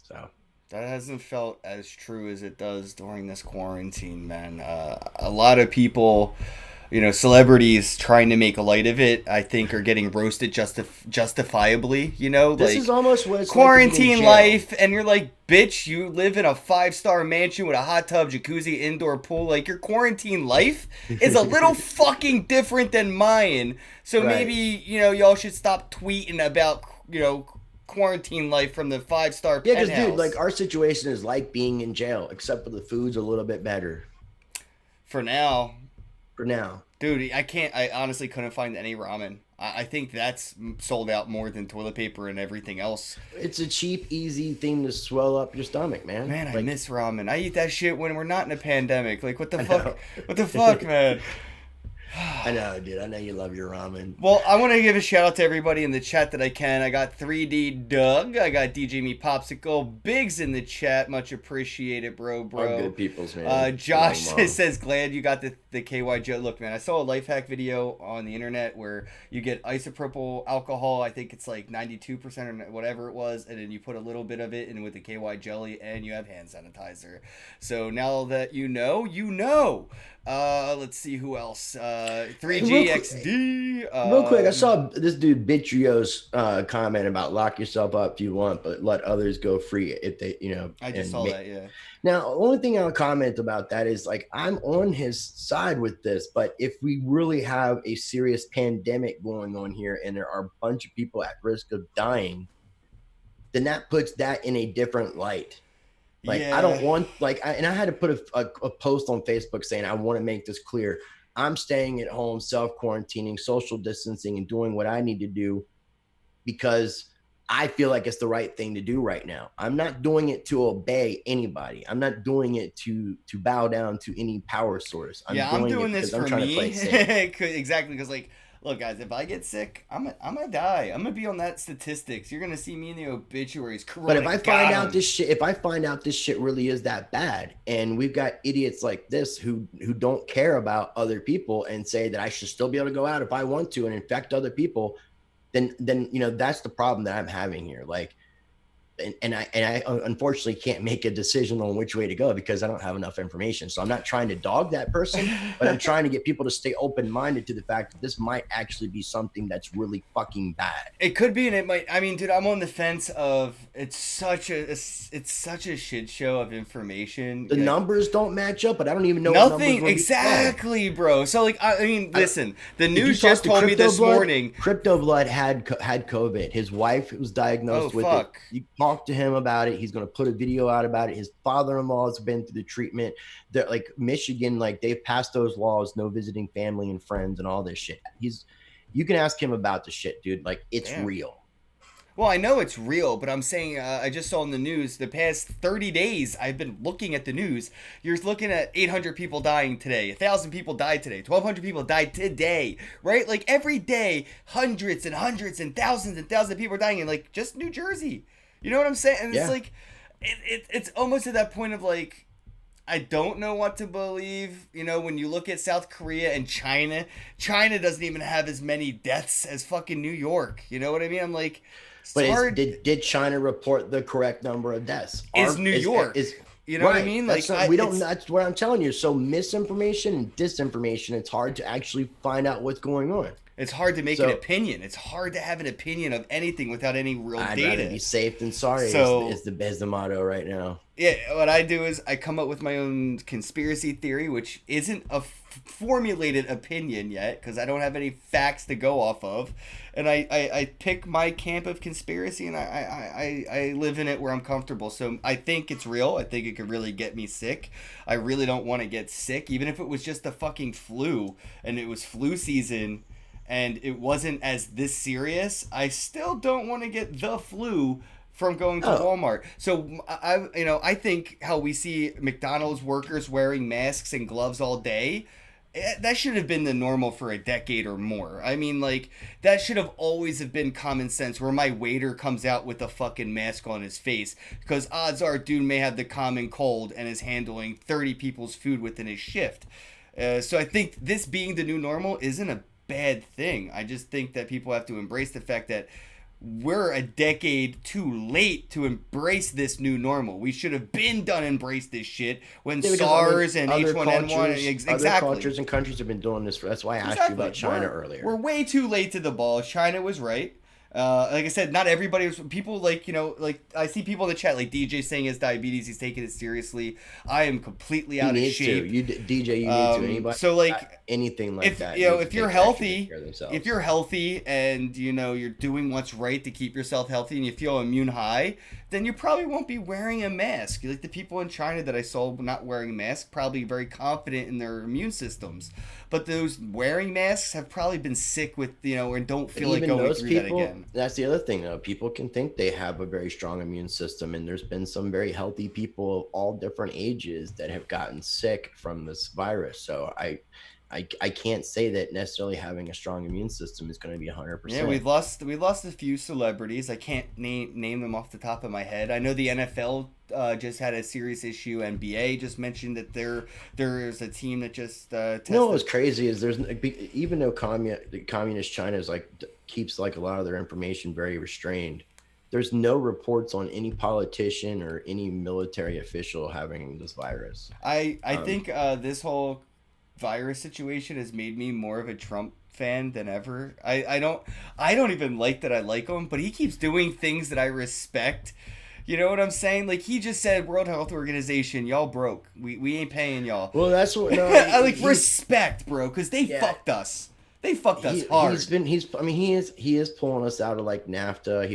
So
That hasn't felt as true as it does during this quarantine, man. A lot of people, celebrities trying to make light of it, I think, are getting roasted justifiably.
this
Like
is almost what it's like to be in
quarantine
jail.
life, and you're like, bitch, you live in a 5-star mansion with a hot tub, jacuzzi, indoor pool. Like your quarantine life is a little fucking different than mine. So maybe
Right.
y'all should stop tweeting about quarantine life from the 5-star
Yeah, because dude, like
penthouse.
our situation is like being in jail, except for the food's a little bit better
For now,
for now.
dude, I can't. I honestly couldn't find any ramen. I think that's sold out more than toilet paper and everything else.
It's a cheap, easy thing to swell up your stomach, man.
Man, I
Like
miss ramen. I eat that shit when we're not in a pandemic. Like, what the
I
fuck?
know.
What the fuck, man?
I know, dude. I know you love your ramen.
Well, I want to give a shout out to everybody in the chat that I can. I got 3D Doug. I got DJ Me Popsicle. Biggs in the chat. Much appreciated, bro.
All good peoples, man.
Josh
Love 'em all.
says, glad you got the KY Joe. Look, man, I saw a life hack video on the internet where you get isopropyl alcohol. I think it's like 92% or whatever it was. And then you put a little bit of it in with the KY jelly and you have hand sanitizer. So now that you know, you know. Let's see who else.
Hey,
3GXD.
real quick, I saw this dude Bitrio's comment about lock yourself up if you want, but let others go free if they,
I just saw that, yeah.
Now, the only thing I'll comment about that is like I'm on his side with this, but if we really have a serious pandemic going on here and there are a bunch of people at risk of dying, then that puts that in a different light. Like I
Yeah.
don't want and I had to put a post on Facebook saying I want to make this clear. I'm staying at home, self quarantining, social distancing, and doing what I need to do because I feel like it's the right thing to do right now. I'm not doing it to obey anybody. I'm not doing it to bow down to any power source. I'm
Yeah, I'm
doing
doing
it
this
because I'm
for
trying to
me.
play safe.
Exactly, because, like, look, guys, if I get sick, I'm gonna die. I'm gonna be on that statistics. You're gonna see me in the obituaries.
But
Corona got him.
if I find out this shit really is that bad, and we've got idiots like this who don't care about other people and say that I should still be able to go out if I want to and infect other people, then that's the problem that I'm having here. Like, and I unfortunately can't make a decision on which way to go because I don't have enough information. So I'm not trying to dog that person, but I'm trying to get people to stay open minded to the fact that this might actually be something that's really fucking bad.
It could be, and it might. I mean, dude, I'm on the fence of it's such a shit show of information.
The numbers don't match up, but I don't even know
nothing exactly, bro. So like, I mean, listen, the news just told me this morning.
Crypto Blood had COVID. His wife was diagnosed with it. You talk to him about it. He's going to put a video out about it. His father-in-law has been through the treatment. They're like Michigan, like they've passed those laws, no visiting family and friends and all this shit. You can ask him about the shit, dude. Like, it's real.
Well, I know it's real, but I'm saying I just saw in the news the past 30 days. I've been looking at the news. You're looking at 800 people dying today, 1,000 people died today, 1,200 people died today, right? Like every day, hundreds and hundreds and thousands of people are dying in like just New Jersey. You know what I'm saying? And it's like, it's almost at that point of like, I don't know what to believe. You know, when you look at South Korea and China doesn't even have as many deaths as fucking New York. You know what I mean? I'm like,
but did China report the correct number of deaths?
Is New York? You know what I mean? Like
that's what I'm telling you. So misinformation and disinformation, it's hard to actually find out what's going on.
It's hard to make an opinion. It's hard to have an opinion of anything without any real data.
I'd rather be safe than sorry is the motto right now.
Yeah, what I do is I come up with my own conspiracy theory, which isn't a formulated opinion yet because I don't have any facts to go off of. And I pick my camp of conspiracy and I live in it where I'm comfortable. So I think it's real. I think it could really get me sick. I really don't want to get sick, even if it was just the fucking flu and it was flu season and it wasn't as this serious. I still don't want to get the flu from going to Walmart. So I think how we see McDonald's workers wearing masks and gloves all day, that should have been the normal for a decade or more. I mean, like, that should have always have been common sense where my waiter comes out with a fucking mask on his face because odds are dude may have the common cold and is handling 30 people's food within his shift. So I think this being the new normal isn't a bad thing. I just think that people have to embrace the fact that we're a decade too late to embrace this new normal. We should have been done embrace this shit when SARS and H1N1 exactly.
Other cultures and countries have been doing this. That's why I asked you about China earlier.
We're way too late to the ball. China was right. Like I said, not everybody was. People like I see people in the chat like DJ saying he has diabetes. He's taking it seriously. I am completely out of shape.
DJ, you need to. Anybody?
So like
anything like that.
If you're healthy, and you're doing what's right to keep yourself healthy, and you feel immune high, then you probably won't be wearing a mask. Like the people in China that I saw not wearing a mask, probably very confident in their immune systems. But those wearing masks have probably been sick with, and don't feel like going through that again.
That's the other thing, though. People can think they have a very strong immune system, and there's been some very healthy people of all different ages that have gotten sick from this virus. So I can't say that necessarily having a strong immune system is going to be 100%.
Yeah, we lost a few celebrities. I can't name them off the top of my head. I know the NFL just had a serious issue. NBA just mentioned that there's a team that just tested.
What's crazy is even though communist China is keeps a lot of their information very restrained, there's no reports on any politician or any military official having this virus.
I think this whole virus situation has made me more of a Trump fan than ever. I don't even like that I like him, but he keeps doing things that I respect. You know what I'm saying? Like he just said, World Health Organization, y'all broke. We ain't paying y'all.
Well, that's what
I respect, bro, because they fucked us. They fucked us hard.
He is pulling us out of NAFTA.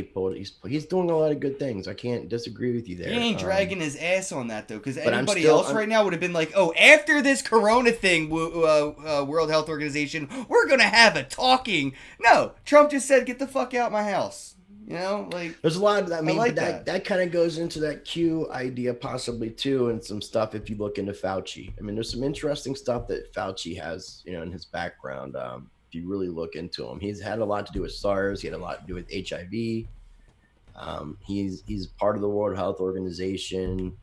He's doing a lot of good things. I can't disagree with you there.
He ain't dragging his ass on that though, because anybody else right now would have been like, "Oh, after this Corona thing, World Health Organization, we're gonna have a talking." No, Trump just said, "Get the fuck out my house."
There's a lot of that. I mean, that kind of goes into that Q idea possibly too, and some stuff if you look into Fauci. I mean, there's some interesting stuff that Fauci has, in his background. If you really look into him, he's had a lot to do with SARS. He had a lot to do with HIV. He's part of the World Health Organization.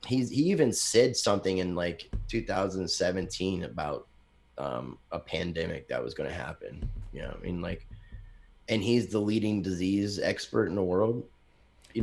He even said something in 2017 about a pandemic that was going to happen. and he's the leading disease expert in the world.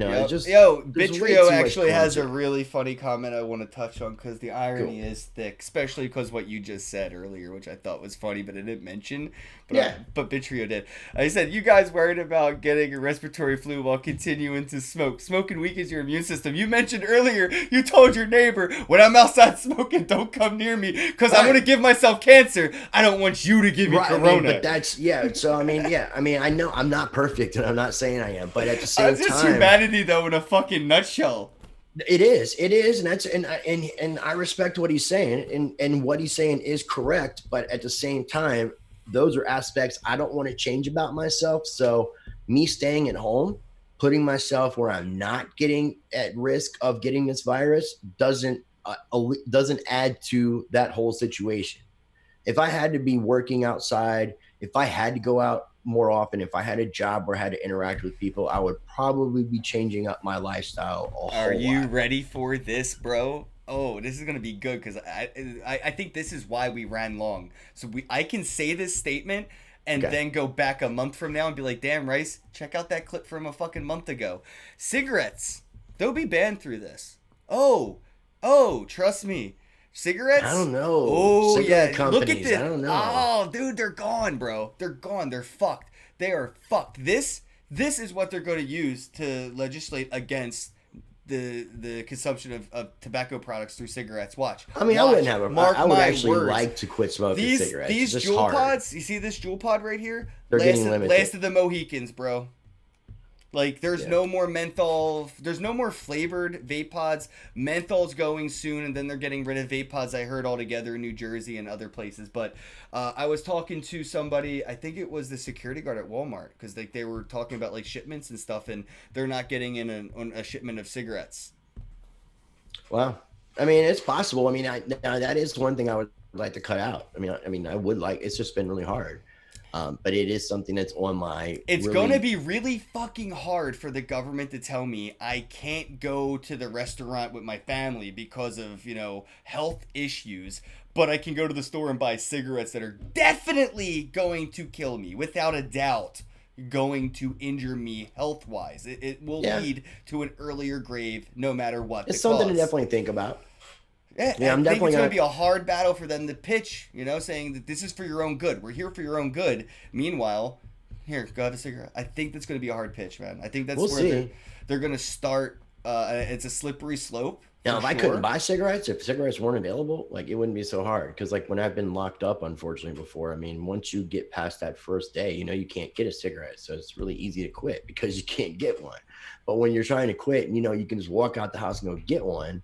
It's
Yep.
just
Yo,
there's way
Bitrio
too much
actually has a
coincidence.
really funny comment I want to touch on because the
Cool.
irony is thick, especially because what you just said earlier, which I thought was funny, but I didn't mention.
Yeah.
But Bitrio did. I said, "You guys worried about getting a respiratory flu while continuing to smoke? Smoking weakens your immune system. You mentioned earlier you told your neighbor when I'm outside smoking, don't come near me because I'm
Right.
gonna give myself cancer. I don't want you to give me
Right. I mean, but
corona."
that's yeah. So I mean, yeah. I mean, I know I'm not perfect, and I'm not saying I am, but at the same
That's just
time,
humanity, though, in a fucking nutshell.
it is, and that's and I respect what he's saying, and what he's saying is correct. But at the same time, those are aspects I don't want to change about myself. So me staying at home, putting myself where I'm not getting at risk of getting this virus doesn't add to that whole situation. If I had to be working outside, if I had to go out more often, if I had a job where I had to interact with people, I would probably be changing up my lifestyle a
Are
whole
you
lot.
ready for this, bro? Oh, this is gonna be good because I think this is why we ran long. So I can say this statement and
Okay.
then go back a month from now and be like, damn, Rice, check out that clip from a fucking month ago. Cigarettes, they'll be banned through this. Oh, trust me,
I
cigarettes.
don't know.
Oh
Cigarette
yeah, look at
companies, I
this.
don't know.
Oh, dude, they're gone, bro. They're gone. They're fucked. They are fucked. This is what they're going to use to legislate against the consumption of tobacco products through cigarettes.
I mean, I wouldn't
Watch.
have I
Mark
would
my
actually
words.
like to quit smoking
These
cigarettes. It's
these
just
jewel
hard.
pods. You see this jewel pod right here?
They're getting limited.
Last of the Mohicans, bro. Like there's
Yeah.
no more menthol. There's no more flavored vape pods. Menthol's going soon, and then they're getting rid of vape pods. I heard altogether in New Jersey and other places. But I was talking to somebody. I think it was the security guard at Walmart because they were talking about like shipments and stuff, and they're not getting in on a shipment of cigarettes.
Well, I mean, it's possible. I mean, now that is one thing I would like to cut out. I mean, I would like. It's just been really hard, but it is something that's on my
It's gonna
really.
be really fucking hard for the government to tell me I can't go to the restaurant with my family because of, health issues, but I can go to the store and buy cigarettes that are definitely going to kill me, without a doubt, going to injure me health wise. It will
Yeah,
lead to an earlier grave no matter what the
it's something to
cause.
definitely think about.
Yeah,
Yeah,
I
I'm
think
definitely
it's going to
gonna.
be a hard battle for them to pitch, saying that this is for your own good. We're here for your own good. Meanwhile, here, go have a cigarette. I think that's going to be a hard pitch, man. I think that's
We'll
where
see.
they're going to start. It's a slippery slope
Now,
for
if I couldn't
sure.
buy cigarettes, if cigarettes weren't available, like it wouldn't be so hard. Because like when I've been locked up, unfortunately, before, I mean, once you get past that first day, you can't get a cigarette, so it's really easy to quit because you can't get one. But when you're trying to quit, and you can just walk out the house and go get one,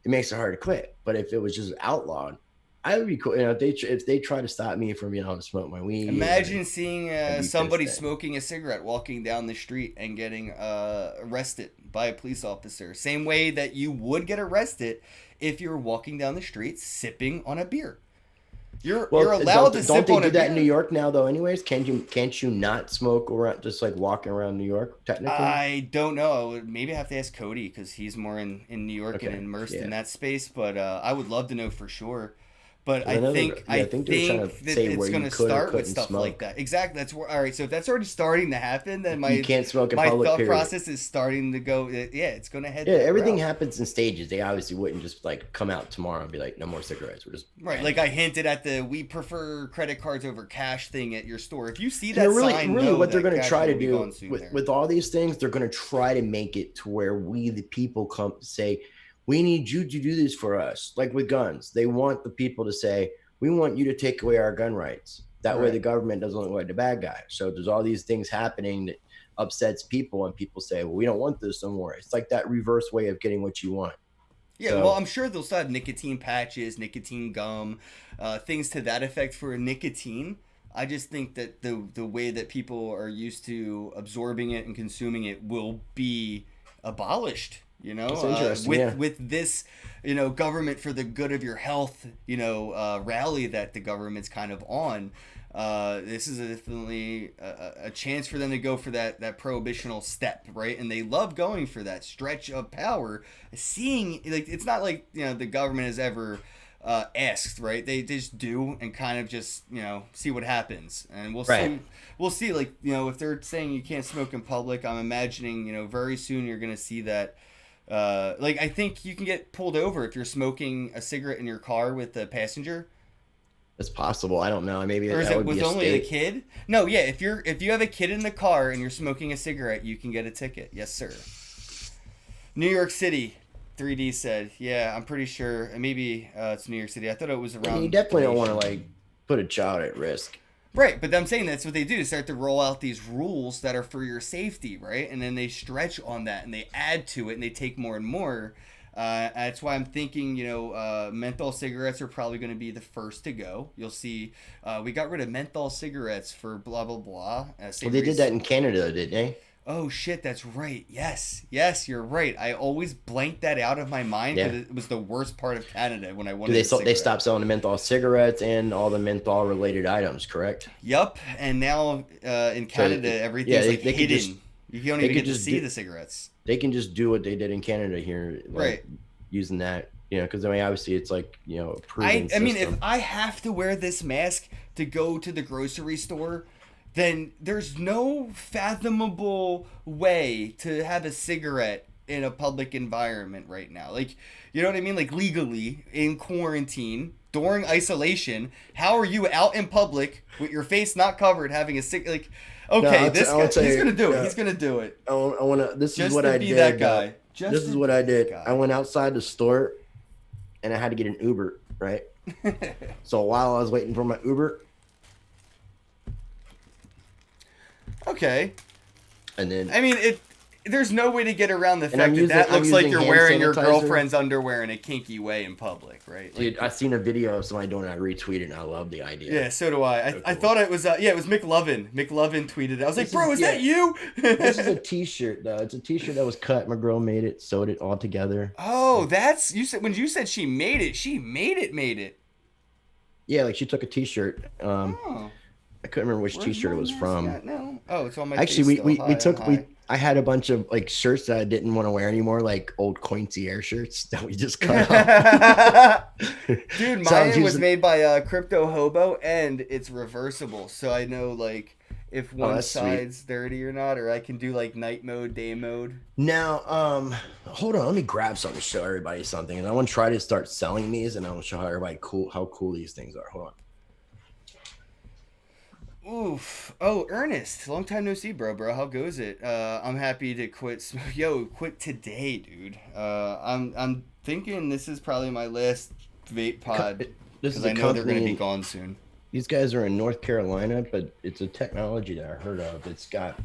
it makes it hard to quit. But if it was just outlawed, I would be cool. If they try to stop me from being able to smoke my weed, like
Imagine seeing
I'd be pissed
somebody
then.
smoking a cigarette walking down the street and getting arrested by a police officer. Same way that you would get arrested if you were walking down the street sipping on a beer. You're
Well,
allowed to
don't
sip
they
on
do
a
that in New
beer.
York now though? Anyways, can't you not smoke around just like walking around New York technically?
I don't know. Maybe I have to ask Cody because he's more in New York and
Okay,
immersed in
yeah,
that space. But I would love to know for sure. But
because
I
I know
think
yeah,
I
I think they were trying
think
to
that
say
it's
where you
gonna
could or
start with
couldn't
stuff like
smoke.
that. Exactly. That's where. All right. So if that's already starting to happen, then
You
my
can't smoke in
my
public,
thought
period.
process is starting to go. Yeah, it's gonna head
Yeah,
that
everything
route.
happens in stages. They obviously wouldn't just like come out tomorrow and be like, no more cigarettes. We're just
Right.
banning
Like
them.
I hinted at the we prefer credit cards over cash thing at your store. If you see
And they're
that
really,
sign,
really
know
what they're
that
going to
cash
try to
will be gone
do
soon.
with
There.
with all these things, they're going to try to make it to where we, the people, come say, we need you to do this for us. Like with guns, they want the people to say, we want you to take away our gun rights. That way, the
Right.
government doesn't look like the bad guy. So there's all these things happening that upsets people, and people say, well, we don't want this no more. It's like that reverse way of getting what you want.
Yeah, well,
So
I'm sure they'll still have nicotine patches, nicotine gum, things to that effect for nicotine. I just think that the way that people are used to absorbing it and consuming it will be abolished.
it's interesting.
With
Yeah.
this, government for the good of your health, rally that the government's kind of on. This is definitely a chance for them to go for that prohibitional step, right? And they love going for that stretch of power. Seeing like it's not like the government has ever asked, right? They just do and kind of just see what happens, and we'll
Right.
see. We'll see. Like if they're saying you can't smoke in public, I'm imagining very soon you're gonna see that. Like I think you can get pulled over if you're smoking a cigarette in your car with the passenger.
It's possible. I don't know. Maybe
Or is
that
it
would be
with
a
only the
state.
kid? No, yeah. If you have a kid in the car and you're smoking a cigarette, you can get a ticket. Yes, sir. New York City, 3D said. Yeah, I'm pretty sure. Maybe it's New York City. I thought it was
And you
around the
definitely don't want to
nation.
like put a child at risk.
Right, but I'm saying that's what they do. They start to roll out these rules that are for your safety, right? And then they stretch on that and they add to it and they take more and more. That's why I'm thinking, menthol cigarettes are probably going to be the first to go. You'll see, we got rid of menthol cigarettes for blah blah blah.
Well, they did that in Canada, didn't they?
Oh shit, that's right. Yes, you're right. I always blanked that out of my mind
Yeah.
because it was the worst part of Canada when I
Do
wanted
they
a cigarette.
they stopped selling the menthol cigarettes and all the menthol related items? Correct.
Yup, and now in
So
Canada
yeah,
everything's like
they could
hidden.
just
You don't
they
even
could
get to
just
see
do
the cigarettes.
they can just do what they did in Canada here, like,
Right.
using that, because I mean, obviously, it's like a proven
I mean, if
system.
I have to wear this mask to go to the grocery store, then there's no fathomable way to have a cigarette in a public environment right now. Like, you know what I mean? Like legally in quarantine during isolation, how are you out in public with your face not covered having a cig? Like,
No,
okay, this
I'll
guy,
tell
he's
you,
gonna do it.
yeah,
He's gonna do it.
I want to. This is
Just
what
to
I
be
did.
that guy. Just
This
to
is what
be
I
that
did.
guy.
I went outside the store, and I had to get an Uber. Right. So while I was waiting for my Uber,
Okay.
and then
I mean, there's no way to get around the
And I'm
fact
using-
that
I'm
looks like
using
you're
hand
wearing your
sanitizer.
girlfriend's underwear in a kinky way in public, right? Like,
dude, I seen a video of somebody doing it. I retweeted, and I love the idea.
yeah, so do I.
So
I
cool.
thought it was it was McLovin. McLovin tweeted it. I was like,
This
bro, is that
yeah.
you?
This is a T-shirt though. It's a T-shirt that was cut. My girl made it, sewed it all together.
Oh, that's you said when you said she made it. She made it.
Yeah, like she took a T-shirt.
Oh,
I couldn't remember which
where's
T-shirt it
my
was
mask
from.
at now? Oh, it's on my
Actually,
face
we
still.
we,
Hi,
we
I'm
took
high.
I had a bunch of like shirts that I didn't want to wear anymore, like old Coincy Air shirts that we just cut off.
Dude,
So I was
mine was
using-
made by Crypto Hobo, and it's reversible, so I know like if one
that's sweet.
side's dirty or not, or I can do like night mode, day mode.
Now, hold on. Let me grab something to show everybody something, and I want to try to start selling these, and I want to show how everybody how cool these things are. Hold on.
Oof. Oh, Ernest, long time no see, bro. How goes it? I'm happy to quit. Yo, quit today, dude. I'm thinking this is probably my last vape pod
This
because
is
I
a
know they're gonna
company.
be gone soon.
These guys are in North Carolina, but it's a technology that I heard of. It's got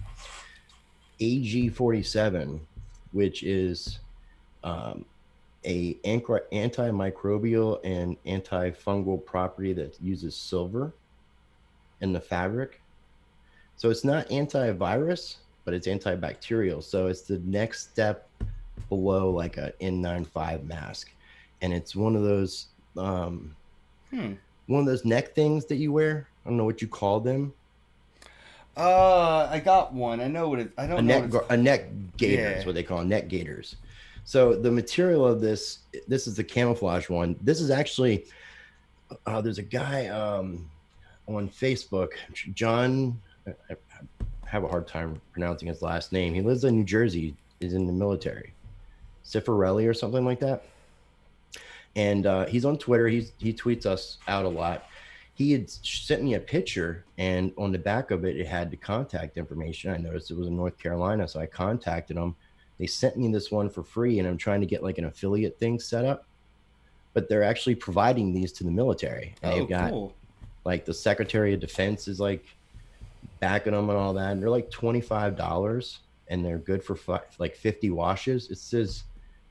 AG47, which is a antimicrobial and antifungal property that uses silver in the fabric. So it's not antivirus, but it's antibacterial. So it's the next step below like a N95 mask, and it's one of those one of those neck things that you wear. I don't know what you call them.
I got one. I know what it. I don't know. What it's,
A neck gaiter
Yeah.
is what they call neck gaiters. So the material of this is the camouflage one. This is actually there's a guy on Facebook, John. I have a hard time pronouncing his last name. He lives in New Jersey. Is in the military, Cifarelli or something like that. And he's on Twitter. He tweets us out a lot. He had sent me a picture, and on the back of it, it had the contact information. I noticed it was in North Carolina, so I contacted them. They sent me this one for free, and I'm trying to get like an affiliate thing set up. But they're actually providing these to the military, and they've got
cool.
like the Secretary of Defense is like backing them and all that. And they're like $25, and they're good for like 50 washes. It says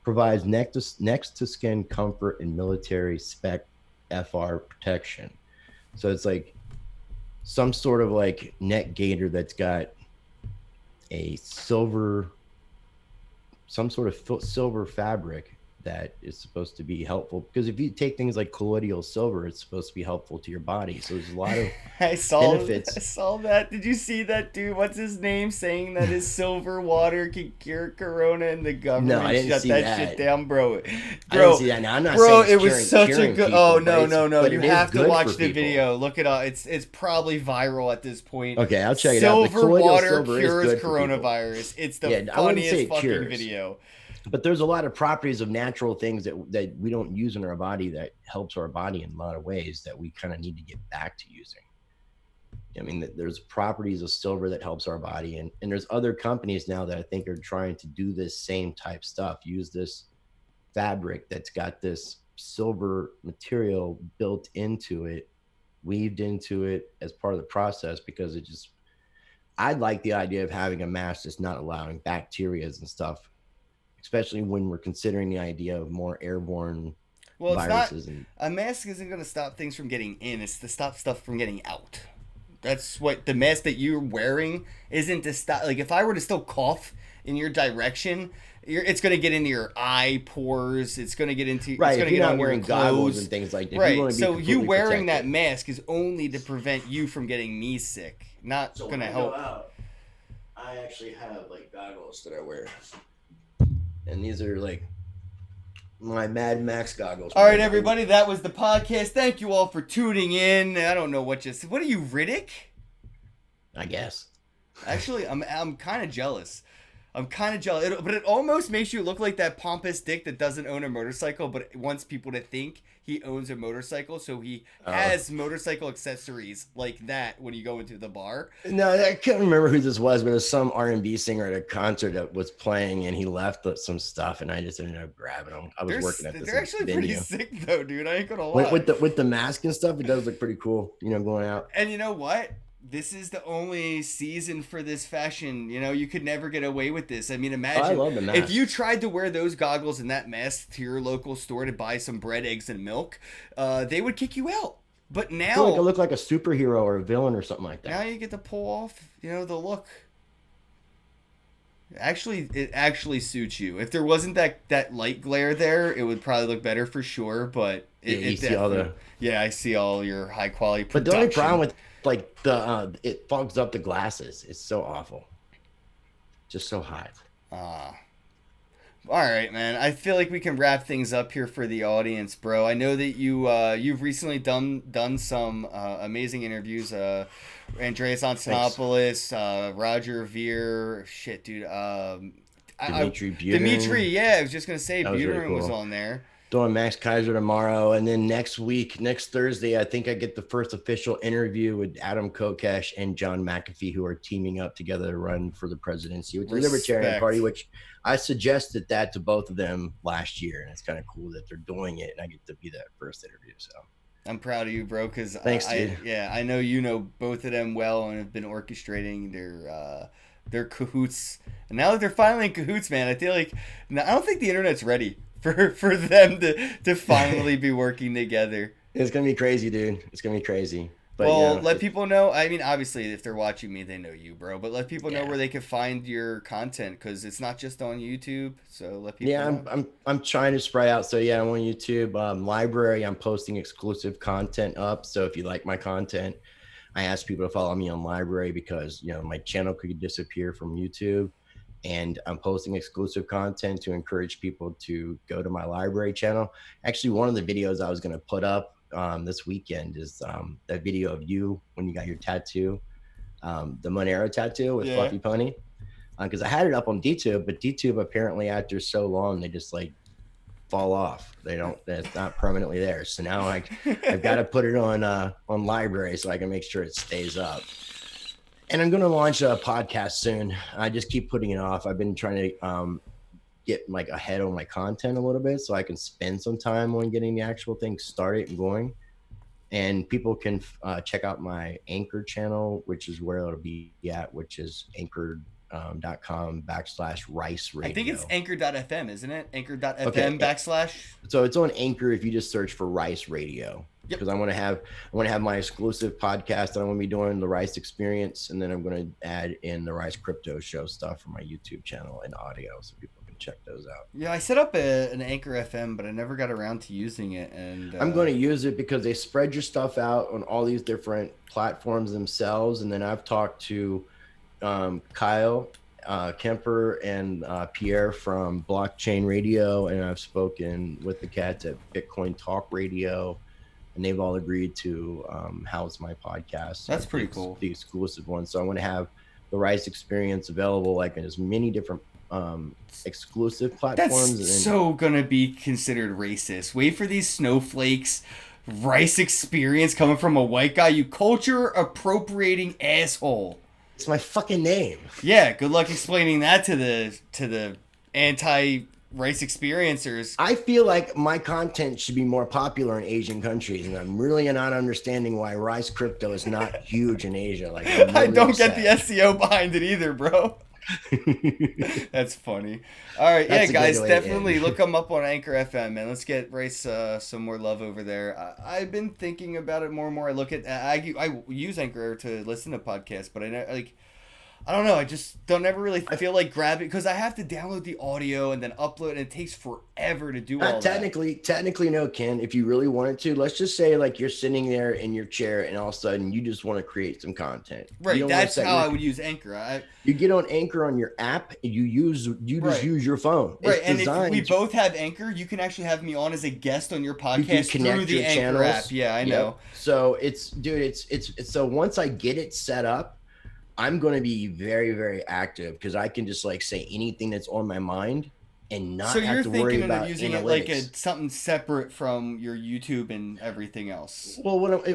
provides next to skin comfort and military spec FR protection. So it's like some sort of like neck gaiter that's got a silver, some sort of silver fabric that is supposed to be helpful, because if you take things like colloidal silver, it's supposed to be helpful to your body. So there's a lot of
I
benefits.
saw that. Did you see that dude? What's his name saying that his silver water can cure corona and the
No, I
government
didn't
shut
see
that shit
that.
down, bro.
I didn't
Bro,
see that. Now I'm not
bro,
saying it's
it was such a
curing
good. Oh
people,
no, no, no!
but
You
it is
have to
good for
watch the
people.
video. Look it up. It's probably viral at this point.
Okay, I'll check it out. The
Silver
colloidal
water
silver is
cures
good for people.
coronavirus. It's the
Yeah, I wouldn't say
funniest
it
fucking
cures,
video.
but there's a lot of properties of natural things that we don't use in our body that helps our body in a lot of ways that we kind of need to get back to using. I mean, there's properties of silver that helps our body, and there's other companies now that I think are trying to do this same type stuff. Use this fabric that's got this silver material built into it, weaved into it as part of the process, because it just, I like the idea of having a mask that's not allowing bacterias and stuff, especially when we're considering the idea of more airborne
Well, it's not.
viruses. And
A mask isn't going to stop things from getting in. It's to stop stuff from getting out. That's what the mask that you're wearing isn't to stop. Like, if I were to still cough in your direction, it's going to get into your eye pores. It's going to get into.
right,
It's going
if
to
you're
get
not
on
wearing
your
goggles
clothes.
and things like that, if
Right.
you want to be
So you
completely
wearing that
protected.
mask is only to prevent you from getting me sick. Not
So
going
when
to
I go
help.
out, I actually have like goggles that I wear, and these are like my Mad Max goggles.
All right, everybody. That was the podcast. Thank you all for tuning in. I don't know what just. What are you, Riddick?
I guess.
Actually, I'm kind of jealous. I'm kind of jealous, but it almost makes you look like that pompous dick that doesn't own a motorcycle, but wants people to think he owns a motorcycle, so he has motorcycle accessories like that when you go into the bar.
No, I can't remember who this was, but it was some R&B singer at a concert that was playing, and he left some stuff, and I just ended up grabbing them. I was working at this
They're actually
venue.
pretty sick though, dude. I ain't gonna lie.
With the mask and stuff, it does look pretty cool. You know, going out.
And you know what? This is the only season for this fashion. You know, you could never get away with this. I mean, imagine
I love the mask.
if you tried to wear those goggles and that mask to your local store to buy some bread, eggs, and milk, they would kick you out. But
I
now,
feel like I look like a superhero or a villain or something like that.
now you get to pull off, you know, the look. Actually, it actually suits you. If there wasn't that light glare there, it would probably look better for sure. But
You see all the.
yeah, I see all your high quality
But
production.
the only problem with like it fogs up the glasses. It's so awful. Just so hot.
All right, man. I feel like we can wrap things up here for the audience, bro. I know that you've recently done some amazing interviews. Andreas Antonopoulos, Roger Veer, shit, dude.
Dimitri Buterin.
Dimitri, yeah, I was just gonna say
That was really
Buterin was
cool.
on there.
Doing Max Kaiser tomorrow, and then next Thursday, I think I get the first official interview with Adam Kokesh and John McAfee, who are teaming up together to run for the presidency with the Libertarian
Respect.
Party, which I suggested that to both of them last year, and it's kind of cool that they're doing it, and I get to be that first interview. So
I'm proud of you, bro. Because
Thanks, dude.
I know you know both of them well and have been orchestrating their cahoots. And now that they're finally in cahoots, man, I feel like I don't think the internet's ready for them to finally be working together.
it's gonna be crazy, dude. It's gonna be crazy. But
Well,
yeah,
let people know. I mean, obviously, if they're watching me, they know you, bro. But let people know
Yeah.
where they can find your content, because it's not just on YouTube. So let people
yeah,
know.
I'm trying to spread out. So yeah, I'm on YouTube. Library, I'm posting exclusive content up. So if you like my content, I ask people to follow me on Library, because my channel could disappear from YouTube, and I'm posting exclusive content to encourage people to go to my Library channel. Actually, one of the videos I was going to put up this weekend is that video of you when you got your tattoo, the Monero tattoo with
Yeah.
Fluffy Pony, because I had it up on DTube, but DTube apparently after so long they just like fall off. It's not permanently there. So now I've got to put it on Library so I can make sure it stays up. And I'm going to launch a podcast soon. I just keep putting it off. I've been trying to get like ahead on my content a little bit so I can spend some time on getting the actual thing started and going. And people can check out my Anchor channel, which is where it'll be at, which is anchor.com/Rice Radio.
I think it's anchor.fm, isn't it? Anchor.fm
Okay.
/
So it's on Anchor if you just search for Rice Radio.
Yep.
Because I want to have my exclusive podcast that I'm going to be doing, the Rice Experience, and then I'm going to add in the Rice Crypto Show stuff for my YouTube channel and audio so people can check those out.
Yeah, I set up an Anchor FM, but I never got around to using it. And
I'm going to use it because they spread your stuff out on all these different platforms themselves. And then I've talked to Kyle Kemper and Pierre from Blockchain Radio, and I've spoken with the cats at Bitcoin Talk Radio, and they've all agreed to house my podcast.
That's pretty cool.
The exclusive one. So I want to have the Rice Experience available like in as many different exclusive platforms.
That's so gonna be considered racist. Wait for these snowflakes. Rice Experience coming from a white guy, you culture appropriating asshole.
It's my fucking name.
Yeah, good luck explaining that to the anti-Rice experiencers.
I feel like my content should be more popular in Asian countries, and I'm really not understanding why Rice Crypto is not huge in Asia. Like, really
I don't get the SEO behind it either, bro. That's funny. All right, yeah, guys, definitely look them up on Anchor FM, and let's get Rice some more love over there. I've been thinking about it more and more. I use Anchor to listen to podcasts, but I don't know. I just don't ever really feel like grabbing because I have to download the audio and then upload, and it takes forever to do all
that. Technically, no, Ken. If you really wanted to, let's just say like you're sitting there in your chair, and all of a sudden you just want to create some content.
Right. That's how I would use Anchor.
You get on Anchor on your app, and you just use your phone.
Right. And if we both have Anchor, you can actually have me on as a guest on your podcast through the Anchor app. Yeah, I know.
So it's so once I get it set up, I'm going to be very, very active because I can just like say anything that's on my mind and not have to worry about analytics. So you're thinking of using it like
something separate from your YouTube and everything else?
Well, what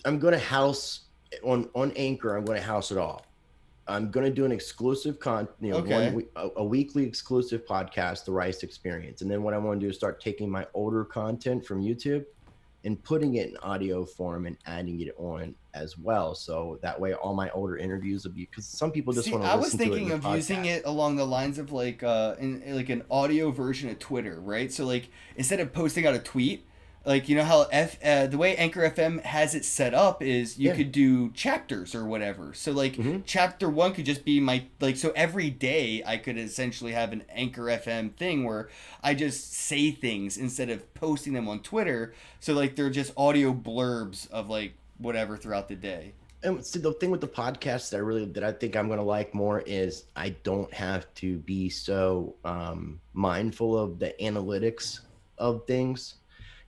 I'm going to house on Anchor, I'm going to house it all. I'm going to do an exclusive a weekly exclusive podcast, The Rice Experience. And then what I want to do is start taking my older content from YouTube and putting it in audio form and adding it on as well. So that way all my older interviews will be, because some people just want to listen to it. I was thinking of
using it along the lines of like an audio version of Twitter, right? So like instead of posting out a tweet, like, you know how the way Anchor FM has it set up is you could do chapters or whatever. So like chapter 1 could just be so every day I could essentially have an Anchor FM thing where I just say things instead of posting them on Twitter. So like they're just audio blurbs of like whatever throughout the day.
And see, the thing with the podcast that I think I'm going to like more is I don't have to be so mindful of the analytics of things.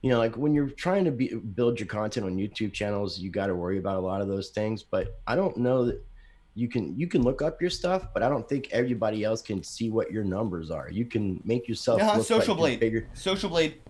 You know, like when you're trying to build your content on YouTube channels, you got to worry about a lot of those things. But I don't know that you can look up your stuff, but I don't think everybody else can see what your numbers are. You can make yourself look
Social
like
Blade.
Bigger.
Social Blade.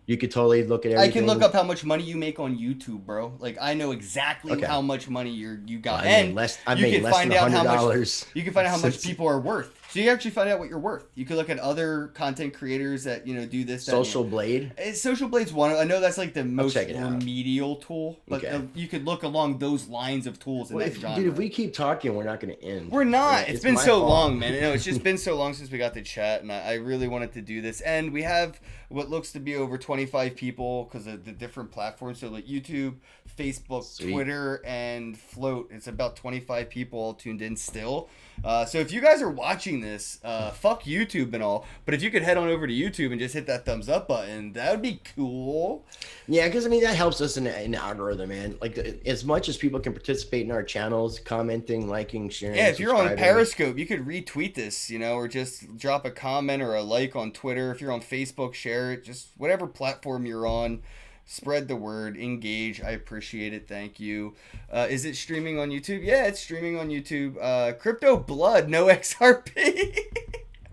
You could totally look at everything.
I can look up how much money you make on YouTube, bro. Like I know exactly how much money you got.
I made less than $100.
You can find out how much people are worth. So you actually find out what you're worth. You could look at other content creators that do this.
Social Blade.
Social Blade's one. I know that's like the most remedial tool, but you could look along those lines of tools in that genre.
Dude, if we keep talking, we're not going to end.
We're not. It's been so long, man. It's just been so long since we got to chat, and I really wanted to do this. And we have what looks to be over 25 people because of the different platforms. So like YouTube, Facebook, Twitter, and Float. It's about 25 people all tuned in still. So if you guys are watching this, fuck YouTube and all, but if you could head on over to YouTube and just hit that thumbs up button, that would be cool.
Yeah, because I mean that helps us in the algorithm, man. Like as much as people can participate in our channels, commenting, liking, sharing.
Yeah, if you're on Periscope, you could retweet this, or just drop a comment or a like on Twitter. If you're on Facebook, share it. Just whatever platform you're on. Spread the word, engage. I appreciate it. Thank you. Is it streaming on YouTube? Yeah, it's streaming on YouTube. Crypto Blood, no XRP.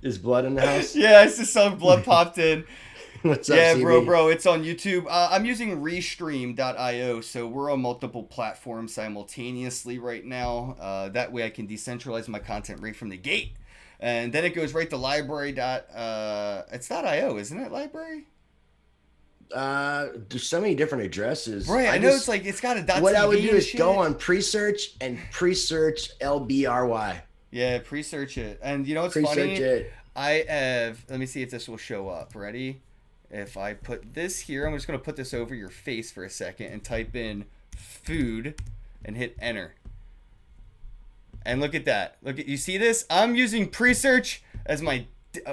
Is Blood in the house?
Yeah, I just saw Blood popped in.
What's up,
yeah,
CB?
bro, it's on YouTube. I'm using Restream.io, so we're on multiple platforms simultaneously right now. That way I can decentralize my content right from the gate. And then it goes right to library. It's .io, isn't it, library?
There's so many different addresses.
Right, I know it's like it's got a .tv.
What I would do is go on pre-search and pre-search LBRY.
Yeah, pre-search it. And you know what's funny? It. I have. Let me see if this will show up. Ready? If I put this here, I'm just gonna put this over your face for a second and type in food and hit enter. And look at that. You see this? I'm using pre-search as my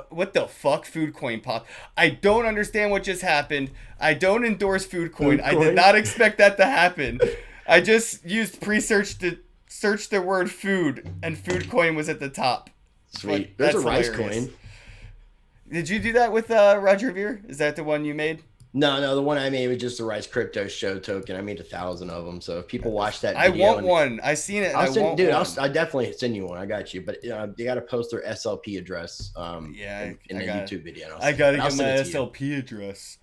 What the fuck? Food coin pop. I don't understand what just happened. I don't endorse food coin. I did not expect that to happen. I just used pre-search to search the word food, and food coin was at the top.
Sweet.
Like,
There's
that's
a rice
hilarious.
coin.
Did you do that with Roger Veer? Is that the one you made?
No, the one I made was just the Rice Crypto Show token. I made 1,000 of them. So if people watch that
I
video,
want one. I seen it. And
I'll send,
want
dude.
one.
I'll definitely send you one. I got you, but they got to post their SLP address.
Yeah,
in the YouTube video.
I gotta get my SLP address.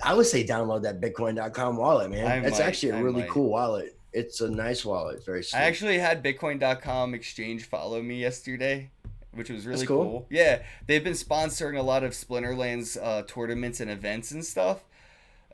I would say download that Bitcoin.com wallet, man. It's actually a really cool wallet. It's a nice wallet. It's very sweet.
I actually had Bitcoin.com exchange follow me yesterday, which was really
cool.
cool. Yeah, they've been sponsoring a lot of Splinterlands tournaments and events and stuff.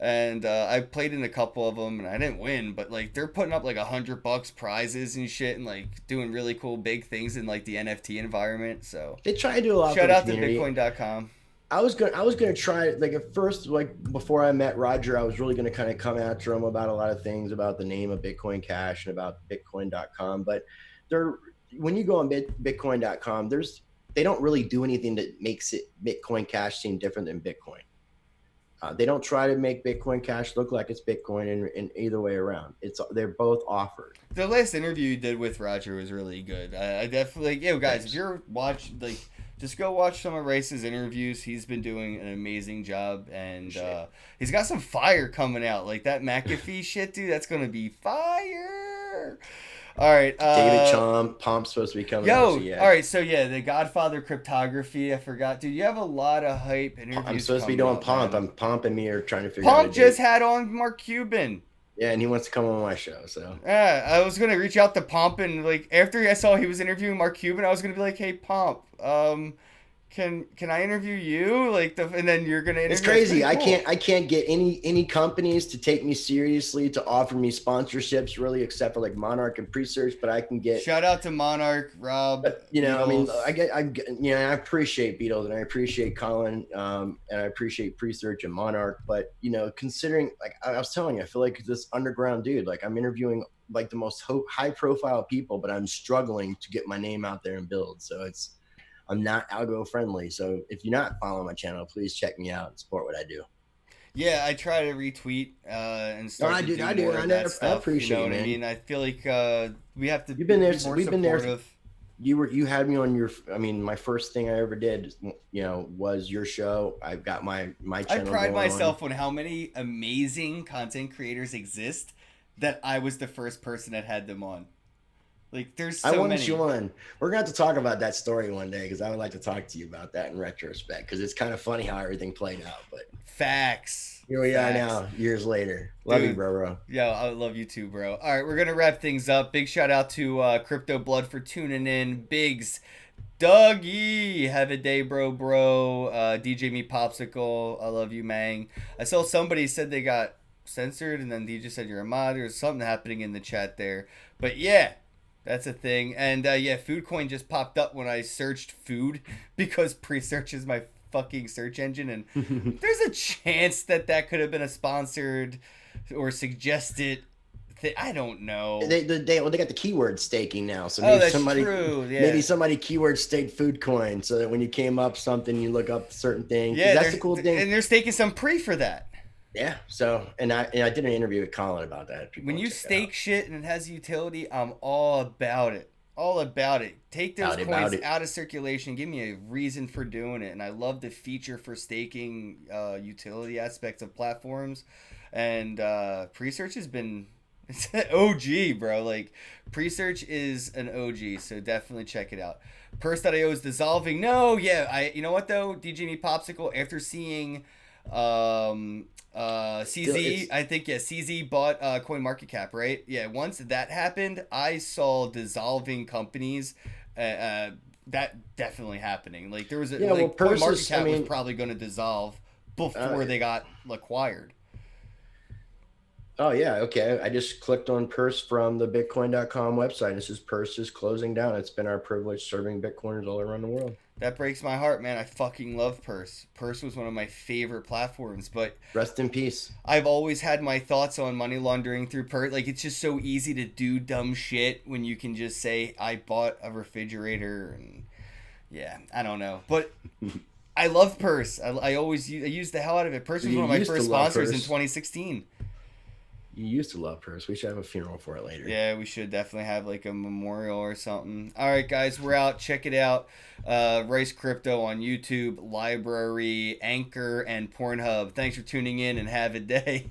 And I played in a couple of them, and I didn't win, but like they're putting up like $100 prizes and shit, and like doing really cool big things in like the NFT environment. So
they try to do a lot.
Shout out to Bitcoin.com.
I was gonna try, like, at first, like before I met Roger, I was really gonna kind of come after him about a lot of things, about the name of Bitcoin Cash and about Bitcoin.com. But when you go on Bitcoin.com, they don't really do anything that makes it Bitcoin Cash seem different than Bitcoin. They don't try to make Bitcoin Cash look like it's Bitcoin, and either way around. They're both offered.
The last interview you did with Roger was really good. I definitely, guys, Thanks. If you're watching, like, just go watch some of Race's interviews. He's been doing an amazing job, and he's got some fire coming out. Like that McAfee shit, dude. That's gonna be fire. All right,
David Pomp's supposed to be coming.
All right, so yeah, the Godfather cryptography. I forgot, dude. You have a lot of hype interviews.
I'm supposed to be doing Pomp. Man. Pomp and me are trying to figure
out. Pomp just had on Mark Cuban.
Yeah, and he wants to come on my show. So
yeah, I was gonna reach out to Pomp, and like after I saw he was interviewing Mark Cuban, I was gonna be like, hey Pomp, can I interview you? Like and then you're gonna interview.
It's crazy. Cool. I can't get any companies to take me seriously, to offer me sponsorships, really, except for like Monarch and Pre-Search. But I can get
shout out to Monarch, Rob.
But, Beatles. I mean, I appreciate Beatles, and I appreciate Colin, and I appreciate Pre-Search and Monarch. But considering, like I was telling you, I feel like this underground dude. Like I'm interviewing like the most high profile people, but I'm struggling to get my name out there and build. So I'm not algo friendly. So if you're not following my channel, please check me out and support what I do.
Yeah, I try to retweet and start.
I do. I appreciate
you know what
man.
I mean? I feel like we have to.
You've been there.
We've been there.
You had me on your. I mean, my first thing I ever did, was your show. I've got my channel.
I pride myself on how many amazing content creators exist that I was the first person that had them on. Like there's so many. I wanted you on.
We're gonna have to talk about that story one day, because I would like to talk to you about that in retrospect, because it's kind of funny how everything played out. But
facts.
Here we are now, years later. Love you, bro.
Yeah, I love you too, bro. All right, we're gonna wrap things up. Big shout out to Crypto Blood for tuning in. Biggs, Dougie, have a day, bro. DJ Me Popsicle, I love you, Mang. I saw somebody said they got censored, and then DJ said you're a mod. There's something happening in the chat there, but yeah. That's a thing. And Foodcoin just popped up when I searched food, because Pre-Search is my fucking search engine, and there's a chance that could have been a sponsored or suggested thing. I don't know.
They got the keyword staking now, so maybe
true. Yeah.
Maybe somebody keyword staked Foodcoin, so that when you came up something, you look up certain things. Yeah, that's the cool thing.
And they're staking some pre for that.
Yeah, so and I did an interview with Colin about that.
When you stake shit and it has utility, I'm all about it. All about it. Take those coins out of circulation. Give me a reason for doing it. And I love the feature for staking utility aspects of platforms. And Pre-Search has been it's an OG, bro. Like Pre-Search is an OG, so definitely check it out. Purse.io is dissolving. No, yeah, you know what though? DJ Me Popsicle, after seeing CZ, I think CZ bought CoinMarketCap, right? Yeah, once that happened, I saw dissolving companies. That definitely happening. Like there was CoinMarketCap was probably going to dissolve before they got acquired.
Oh yeah, okay. I just clicked on Purse from the Bitcoin.com website. It says Purse is closing down. It's been our privilege serving Bitcoiners all around the world.
That breaks my heart, man. I fucking love Purse. Purse was one of my favorite platforms, but
rest in peace.
I've always had my thoughts on money laundering through Purse. Like it's just so easy to do dumb shit when you can just say I bought a refrigerator and Yeah, I don't know, but I love Purse. I use the hell out of it. Purse was
You
one of my
used to
first
love
sponsors in
Purse.
2016.
You used to love Purse. We should have a funeral for it later.
Yeah, we should definitely have like a memorial or something. All right, guys, we're out. Check it out. Rice Crypto on YouTube, Library, Anchor, and Pornhub. Thanks for tuning in and have a day.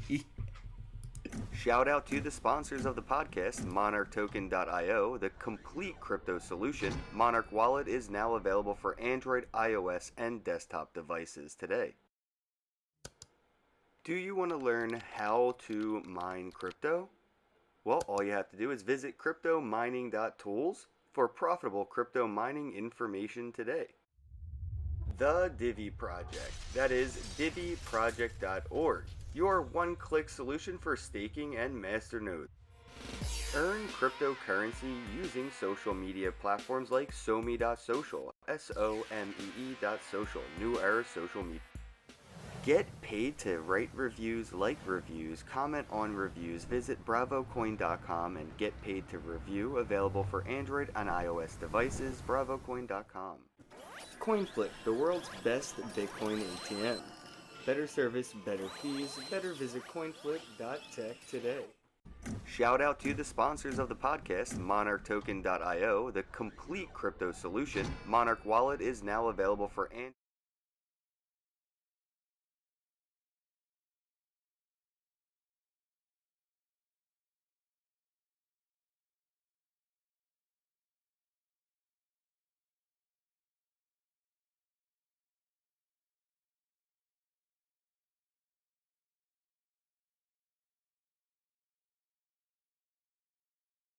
Shout out to the sponsors of the podcast, MonarchToken.io, the complete crypto solution. Monarch Wallet is now available for Android, iOS, and desktop devices today. Do you want to learn how to mine crypto? Well, all you have to do is visit cryptomining.tools for profitable crypto mining information today. The Divi Project, that is diviproject.org, your one-click solution for staking and masternodes. Earn cryptocurrency using social media platforms like SOME.social, SOMEE.social, New Era Social Media. Get paid to write reviews, like reviews, comment on reviews. Visit bravocoin.com and get paid to review. Available for Android and iOS devices. bravocoin.com. CoinFlip, the world's best Bitcoin ATM. Better service, better fees. Better visit coinflip.tech today. Shout out to the sponsors of the podcast, MonarchToken.io, the complete crypto solution. Monarch Wallet is now available for Android.